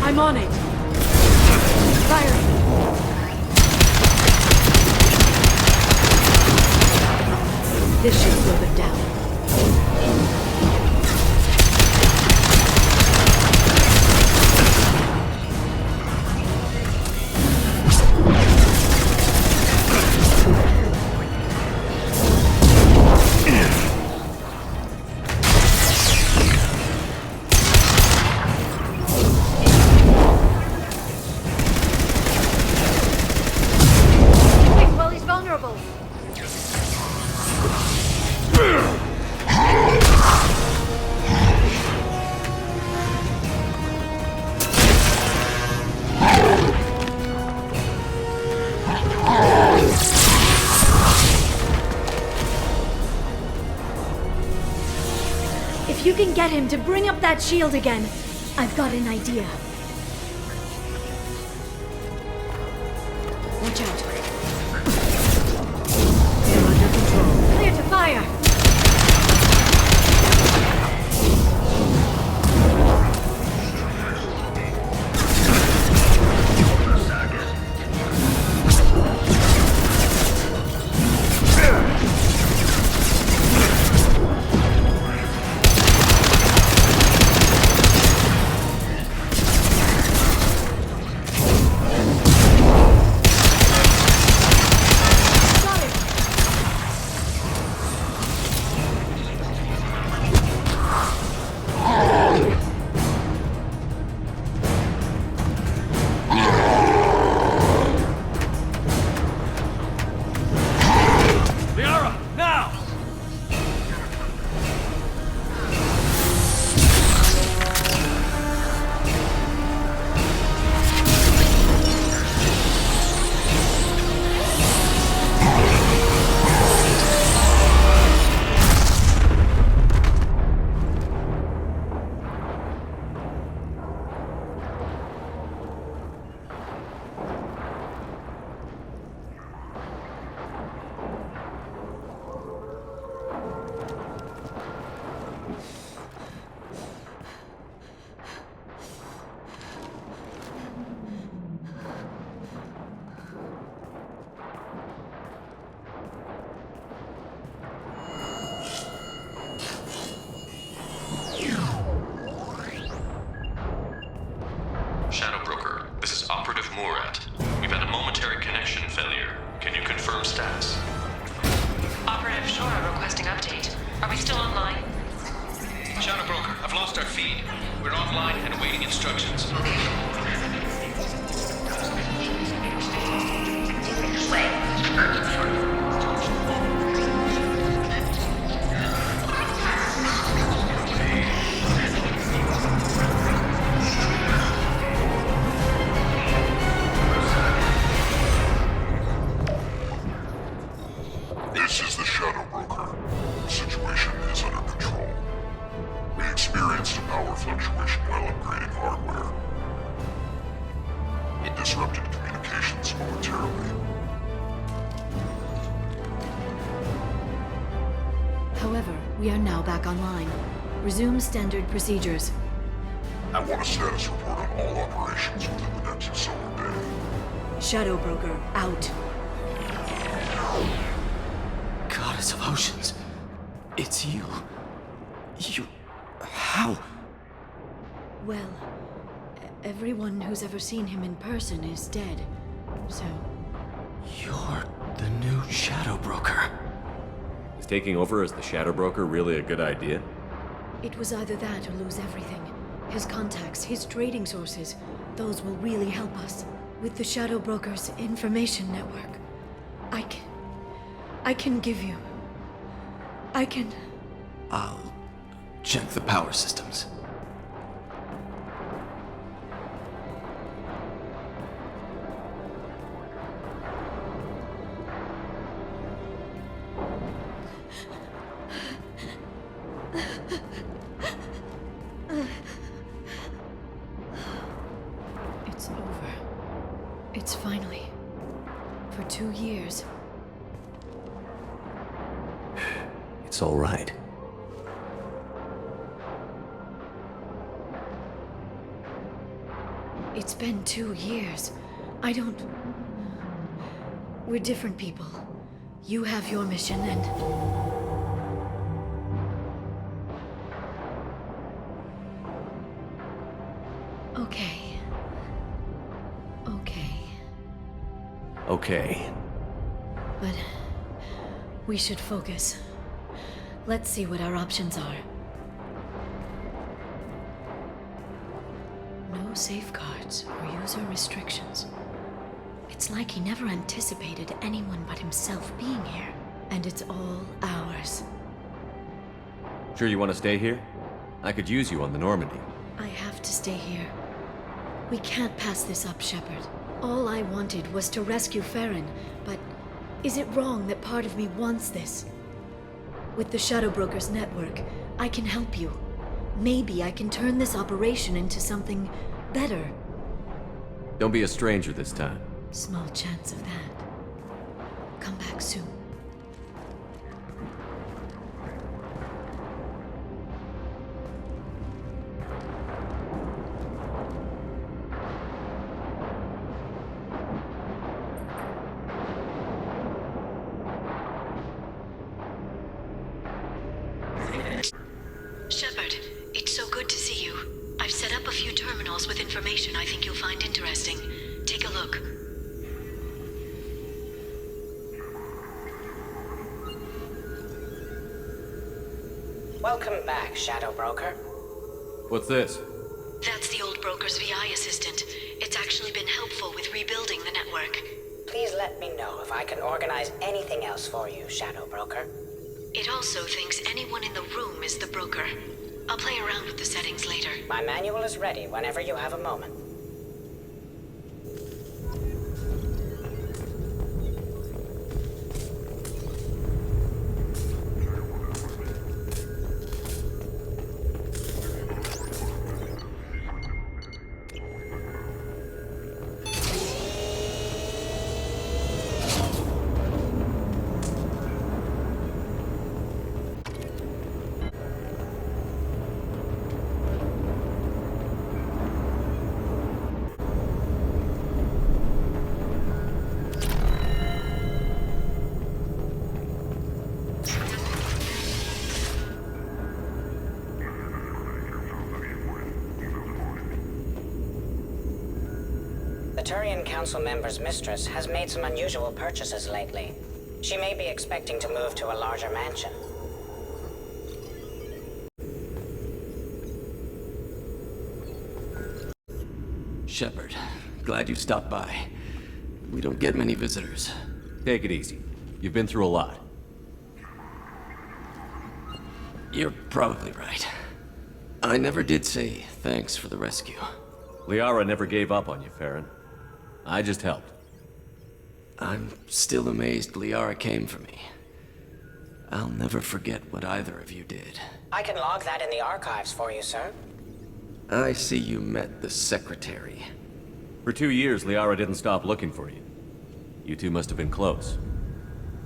[SPEAKER 1] I'm on it. Firing. This should slow them down. If you can get him to bring up that shield again, I've got an idea. Watch out. They're under control. Clear to fire!
[SPEAKER 6] Are we still online?
[SPEAKER 3] Shadow Broker, I've lost our feed. We're online and awaiting instructions.
[SPEAKER 11] This is the Shadow Broker. The situation is under control. We experienced a power fluctuation while upgrading hardware. It disrupted communications momentarily.
[SPEAKER 1] However, we are now back online. Resume standard procedures.
[SPEAKER 11] I want a status report on all operations within the Nexus Solar Bay.
[SPEAKER 1] Shadow Broker, out.
[SPEAKER 13] Goddess of Oceans. It's you. You... How?
[SPEAKER 1] Well, everyone who's ever seen him in person is dead. So,
[SPEAKER 13] You're the new Shadow Broker.
[SPEAKER 4] Is taking over as the Shadow Broker really a good idea?
[SPEAKER 1] it was either that or lose everything. His contacts, his trading sources, those will really help us. With the Shadow Broker's information network, I can give you...
[SPEAKER 13] I'll check the power systems.
[SPEAKER 1] It's over. It's finally... For 2 years.
[SPEAKER 4] It's all right.
[SPEAKER 1] It's been 2 years. I don't... We're different people. You have your mission and... Okay.
[SPEAKER 4] Okay.
[SPEAKER 1] But... we should focus. Let's see what our options are. No safeguards or user restrictions. It's like he never anticipated anyone but himself being here. And it's all ours.
[SPEAKER 4] Sure you want to stay here? I could use you on the Normandy.
[SPEAKER 1] I have to stay here. We can't pass this up, Shepard. All I wanted was to rescue Farron, but is it wrong that part of me wants this? With the Shadow Broker's network, I can help you. Maybe I can turn this operation into something better.
[SPEAKER 4] Don't be a stranger this time.
[SPEAKER 1] Small chance of that. Come back soon. Shepard, it's so good to see you. I've set up a few terminals with information I think you'll find interesting. Take a look.
[SPEAKER 14] Welcome back, Shadow Broker.
[SPEAKER 4] What's this?
[SPEAKER 1] That's the old broker's VI assistant. It's actually been helpful with rebuilding the network.
[SPEAKER 14] Please let me know if I can organize anything else for you, Shadow Broker.
[SPEAKER 1] It also thinks anyone in the room is the broker. I'll play around with the settings later.
[SPEAKER 14] My manual is ready whenever you have a moment. The Turian Council member's mistress has made some unusual purchases lately. She may be expecting to move to a larger mansion.
[SPEAKER 13] Shepard, glad you stopped by. We don't get many visitors.
[SPEAKER 4] Take it easy. You've been through a lot.
[SPEAKER 13] You're probably right. I never did say thanks for the rescue.
[SPEAKER 4] Liara never gave up on you, Farron. I just helped.
[SPEAKER 13] I'm still amazed Liara came for me. I'll never forget what either of you did.
[SPEAKER 14] I can log that in the archives for you, sir.
[SPEAKER 13] I see you met the Secretary.
[SPEAKER 4] For 2 years, Liara didn't stop looking for you. You two must have been close.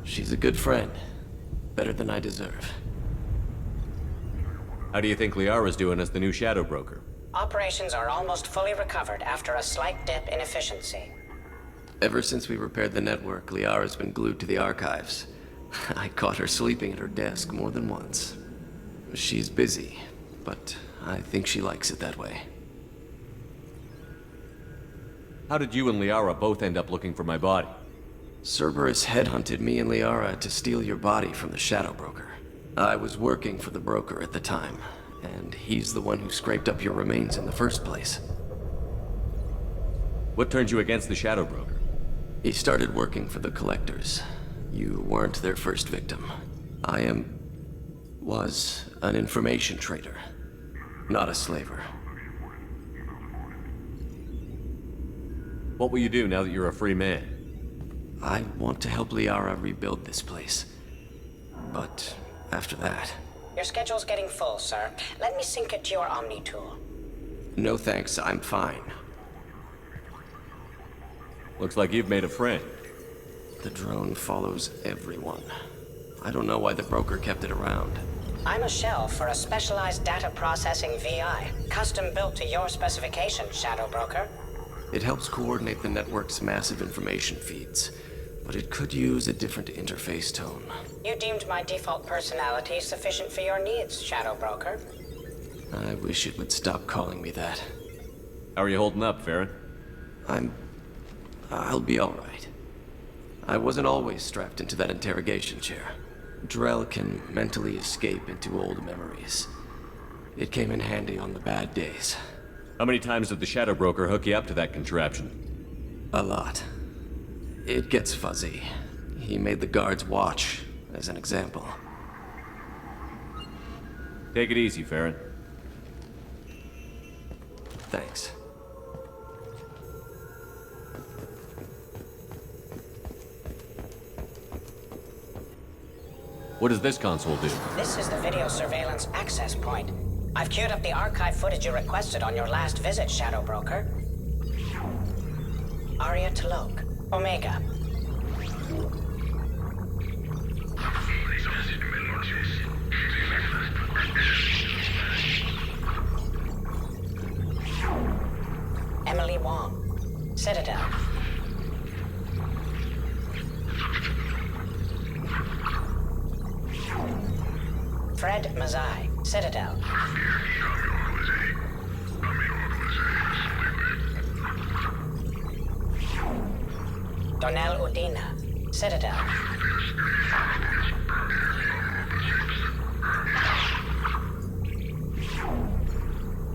[SPEAKER 13] She's a good friend. Better than I deserve.
[SPEAKER 4] How do you think Liara's doing as the new Shadow Broker?
[SPEAKER 14] Operations are almost fully recovered after a slight dip in efficiency.
[SPEAKER 13] Ever since we repaired the network, Liara's been glued to the archives. I caught her sleeping at her desk more than once. She's busy, but I think she likes it that way.
[SPEAKER 4] How did you and Liara both end up looking for my body?
[SPEAKER 13] Cerberus headhunted me and Liara to steal your body from the Shadow Broker. I was working for the broker at the time, and he's the one who scraped up your remains in the first place.
[SPEAKER 4] What turned you against the Shadow Broker?
[SPEAKER 13] He started working for the Collectors. You weren't their first victim. I was an information trader, not a slaver.
[SPEAKER 4] What will you do now that you're a free man?
[SPEAKER 13] I want to help Liara rebuild this place. But after that...
[SPEAKER 14] Your schedule's getting full, sir. Let me sync it to your Omni tool.
[SPEAKER 13] No thanks, I'm fine.
[SPEAKER 4] Looks like you've made a friend.
[SPEAKER 13] The drone follows everyone. I don't know why the broker kept it around.
[SPEAKER 14] I'm a shell for a specialized data processing VI, custom built to your specifications, Shadow Broker.
[SPEAKER 13] It helps coordinate the network's massive information feeds, but it could use a different interface tone.
[SPEAKER 14] You deemed my default personality sufficient for your needs, Shadow Broker.
[SPEAKER 13] I wish it would stop calling me that.
[SPEAKER 4] How are you holding up, Farron?
[SPEAKER 13] I'll be all right. I wasn't always strapped into that interrogation chair. Drell can mentally escape into old memories. It came in handy on the bad days.
[SPEAKER 4] How many times did the Shadow Broker hook you up to that contraption?
[SPEAKER 13] A lot. It gets fuzzy. He made the guards watch, as an example.
[SPEAKER 4] Take it easy, Farron.
[SPEAKER 13] Thanks.
[SPEAKER 4] What does this console do?
[SPEAKER 14] This is the video surveillance access point. I've queued up the archive footage you requested on your last visit, Shadow Broker. Aria T'Loak, Omega. Emily Wong, Citadel. Fred Mazai, Citadel. Donnell Udina, Citadel.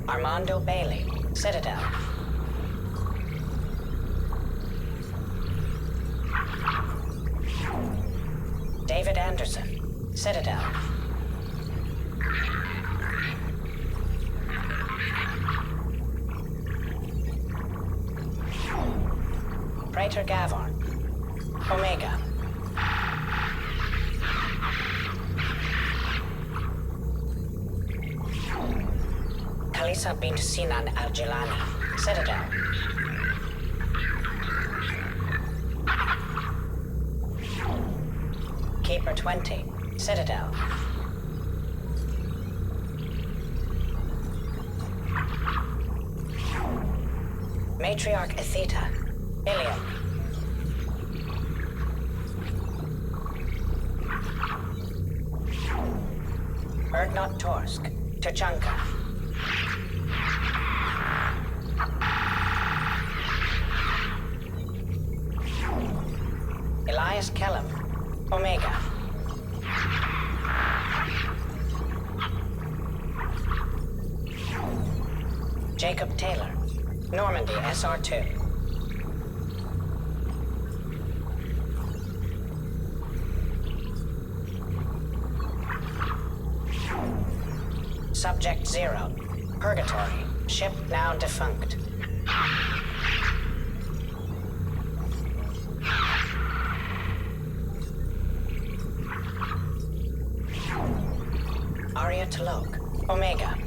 [SPEAKER 14] Armando Bailey, Citadel. David Anderson, Citadel. Praetor Gavorn, Omega. Kalisa bint Sinan Al-Jilani, Citadel. Keeper 20, Citadel. Matriarch Atheta, Ilium. Erdnot Torsk, Tuchanka. Elias Kellum, Omega. Jacob Taylor, Normandy, SR2. Subject 0. Purgatory. Ship now defunct. Aria T'Loak. Omega.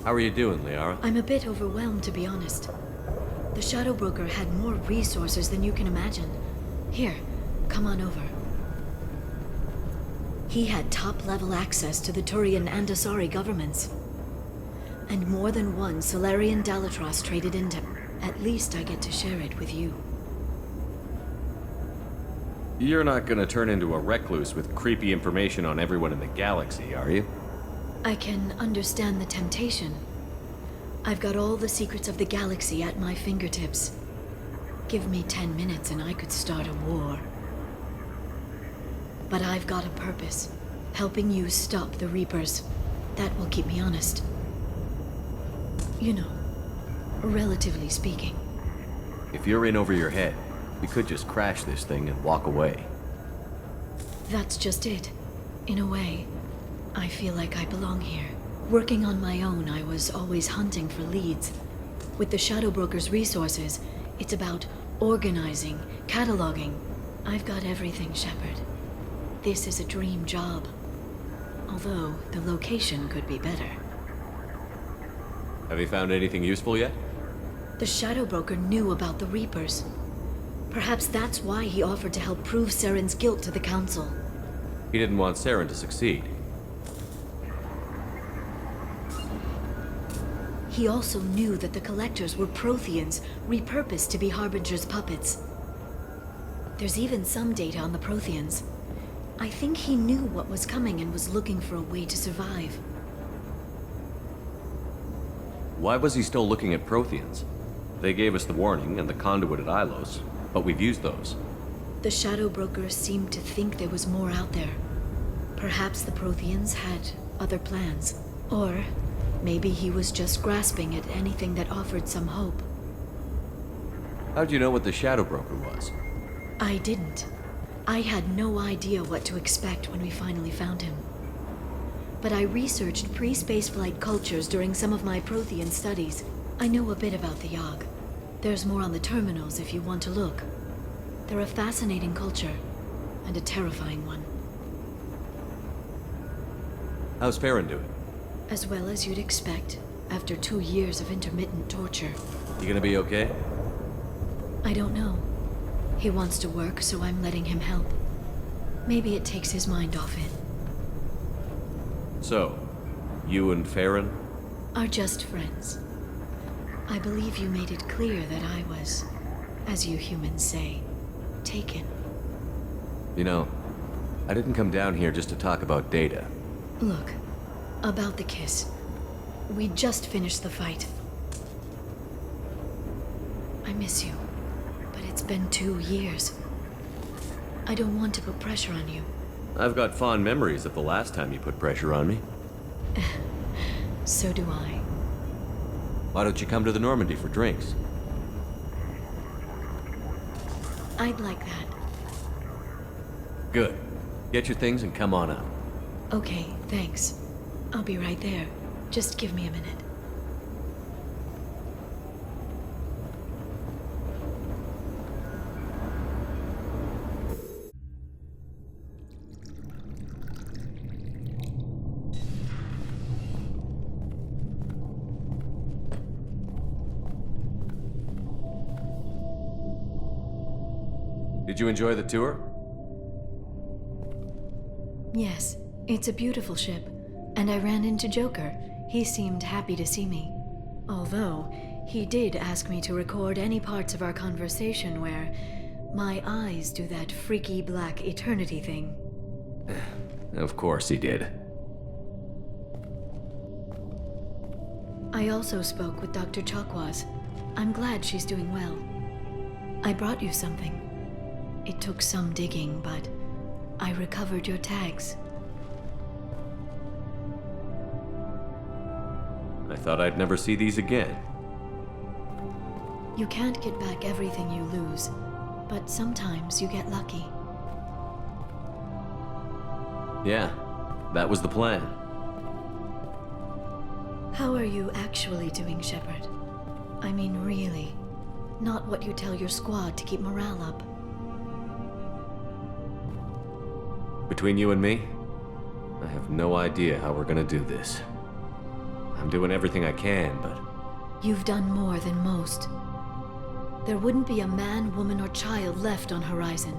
[SPEAKER 4] How are you doing, Liara?
[SPEAKER 1] I'm a bit overwhelmed, to be honest. The Shadow Broker had more resources than you can imagine. Here, come on over. He had top-level access to the Turian and Asari governments. And more than one Solarian Dalatrass traded into. At least I get to share it with you.
[SPEAKER 4] You're not gonna turn into a recluse with creepy information on everyone in the galaxy, are you?
[SPEAKER 1] I can understand the temptation. I've got all the secrets of the galaxy at my fingertips. Give me 10 minutes and I could start a war. But I've got a purpose. Helping you stop the Reapers. That will keep me honest. You know, relatively speaking.
[SPEAKER 4] If you're in over your head, we could just crash this thing and walk away.
[SPEAKER 1] That's just it. In a way, I feel like I belong here. Working on my own, I was always hunting for leads. With the Shadow Broker's resources, it's about organizing, cataloging. I've got everything, Shepard. This is a dream job. Although, the location could be better.
[SPEAKER 4] Have you found anything useful yet?
[SPEAKER 1] The Shadow Broker knew about the Reapers. Perhaps that's why he offered to help prove Saren's guilt to the Council.
[SPEAKER 4] He didn't want Saren to succeed.
[SPEAKER 1] He also knew that the Collectors were Protheans, repurposed to be Harbinger's puppets. There's even some data on the Protheans. I think he knew what was coming and was looking for a way to survive.
[SPEAKER 4] Why was he still looking at Protheans? They gave us the warning and the conduit at Ilos, but we've used those.
[SPEAKER 1] The Shadow Broker seemed to think there was more out there. Perhaps the Protheans had other plans. Or maybe he was just grasping at anything that offered some hope.
[SPEAKER 4] How'd you know what the Shadow Broker was?
[SPEAKER 1] I didn't. I had no idea what to expect when we finally found him. But I researched pre-spaceflight cultures during some of my Prothean studies. I know a bit about the Yogg. There's more on the terminals if you want to look. They're a fascinating culture, and a terrifying one.
[SPEAKER 4] How's Farron doing?
[SPEAKER 1] As well as you'd expect, after 2 years of intermittent torture.
[SPEAKER 4] You gonna be okay?
[SPEAKER 1] I don't know. He wants to work, so I'm letting him help. Maybe it takes his mind off it.
[SPEAKER 4] So, you and Farron?
[SPEAKER 1] Are just friends. I believe you made it clear that I was, as you humans say, taken.
[SPEAKER 4] You know, I didn't come down here just to talk about Data.
[SPEAKER 1] Look, about the kiss. We just finished the fight. I miss you, but it's been 2 years. I don't want to put pressure on you.
[SPEAKER 4] I've got fond memories of the last time you put pressure on me.
[SPEAKER 1] So do I.
[SPEAKER 4] Why don't you come to the Normandy for drinks?
[SPEAKER 1] I'd like that.
[SPEAKER 4] Good. Get your things and come on up.
[SPEAKER 1] Okay, thanks. I'll be right there. Just give me a minute.
[SPEAKER 4] Did you enjoy the tour?
[SPEAKER 1] Yes, it's a beautiful ship. And I ran into Joker. He seemed happy to see me. Although, he did ask me to record any parts of our conversation where my eyes do that freaky black eternity thing.
[SPEAKER 4] Of course he did.
[SPEAKER 1] I also spoke with Dr. Chakwas. I'm glad she's doing well. I brought you something. It took some digging, but I recovered your tags.
[SPEAKER 4] I thought I'd never see these again.
[SPEAKER 1] You can't get back everything you lose, but sometimes you get lucky.
[SPEAKER 4] Yeah, that was the plan.
[SPEAKER 1] How are you actually doing, Shepard? I mean, really. Not what you tell your squad to keep morale up.
[SPEAKER 4] Between you and me, I have no idea how we're gonna do this. I'm doing everything I can, but...
[SPEAKER 1] You've done more than most. There wouldn't be a man, woman, or child left on Horizon,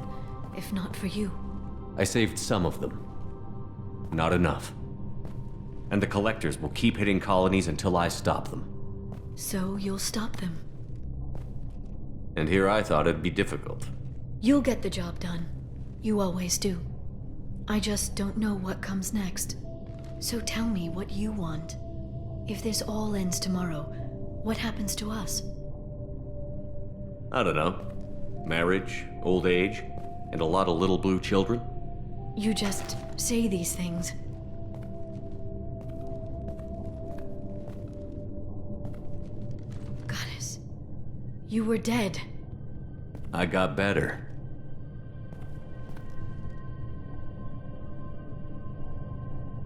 [SPEAKER 1] if not for you.
[SPEAKER 4] I saved some of them. Not enough. And the Collectors will keep hitting colonies until I stop them.
[SPEAKER 1] So you'll stop them.
[SPEAKER 4] And here I thought it'd be difficult.
[SPEAKER 1] You'll get the job done. You always do. I just don't know what comes next. So tell me what you want. If this all ends tomorrow, what happens to us?
[SPEAKER 4] I don't know. Marriage, old age, and a lot of little blue children.
[SPEAKER 1] You just say these things. Goddess, you were dead.
[SPEAKER 4] I got better.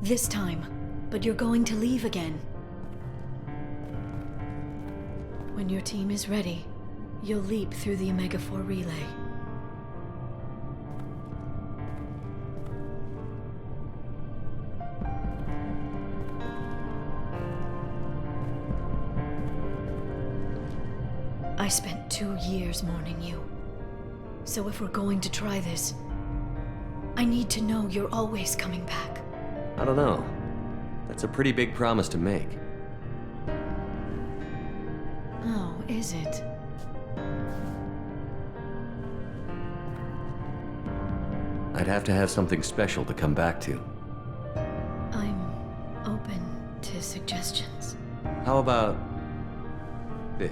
[SPEAKER 1] This time, but you're going to leave again. When your team is ready, you'll leap through the Omega-4 relay. I spent 2 years mourning you. So if we're going to try this, I need to know you're always coming back.
[SPEAKER 4] I don't know. That's a pretty big promise to make.
[SPEAKER 1] Oh, is it?
[SPEAKER 4] I'd have to have something special to come back to.
[SPEAKER 1] I'm open to suggestions.
[SPEAKER 4] How about this?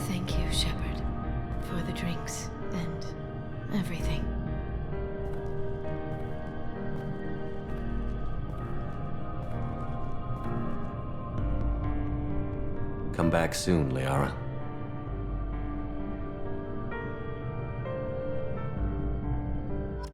[SPEAKER 1] Thank you, Shepard, for the drinks and everything.
[SPEAKER 4] Come back soon, Liara.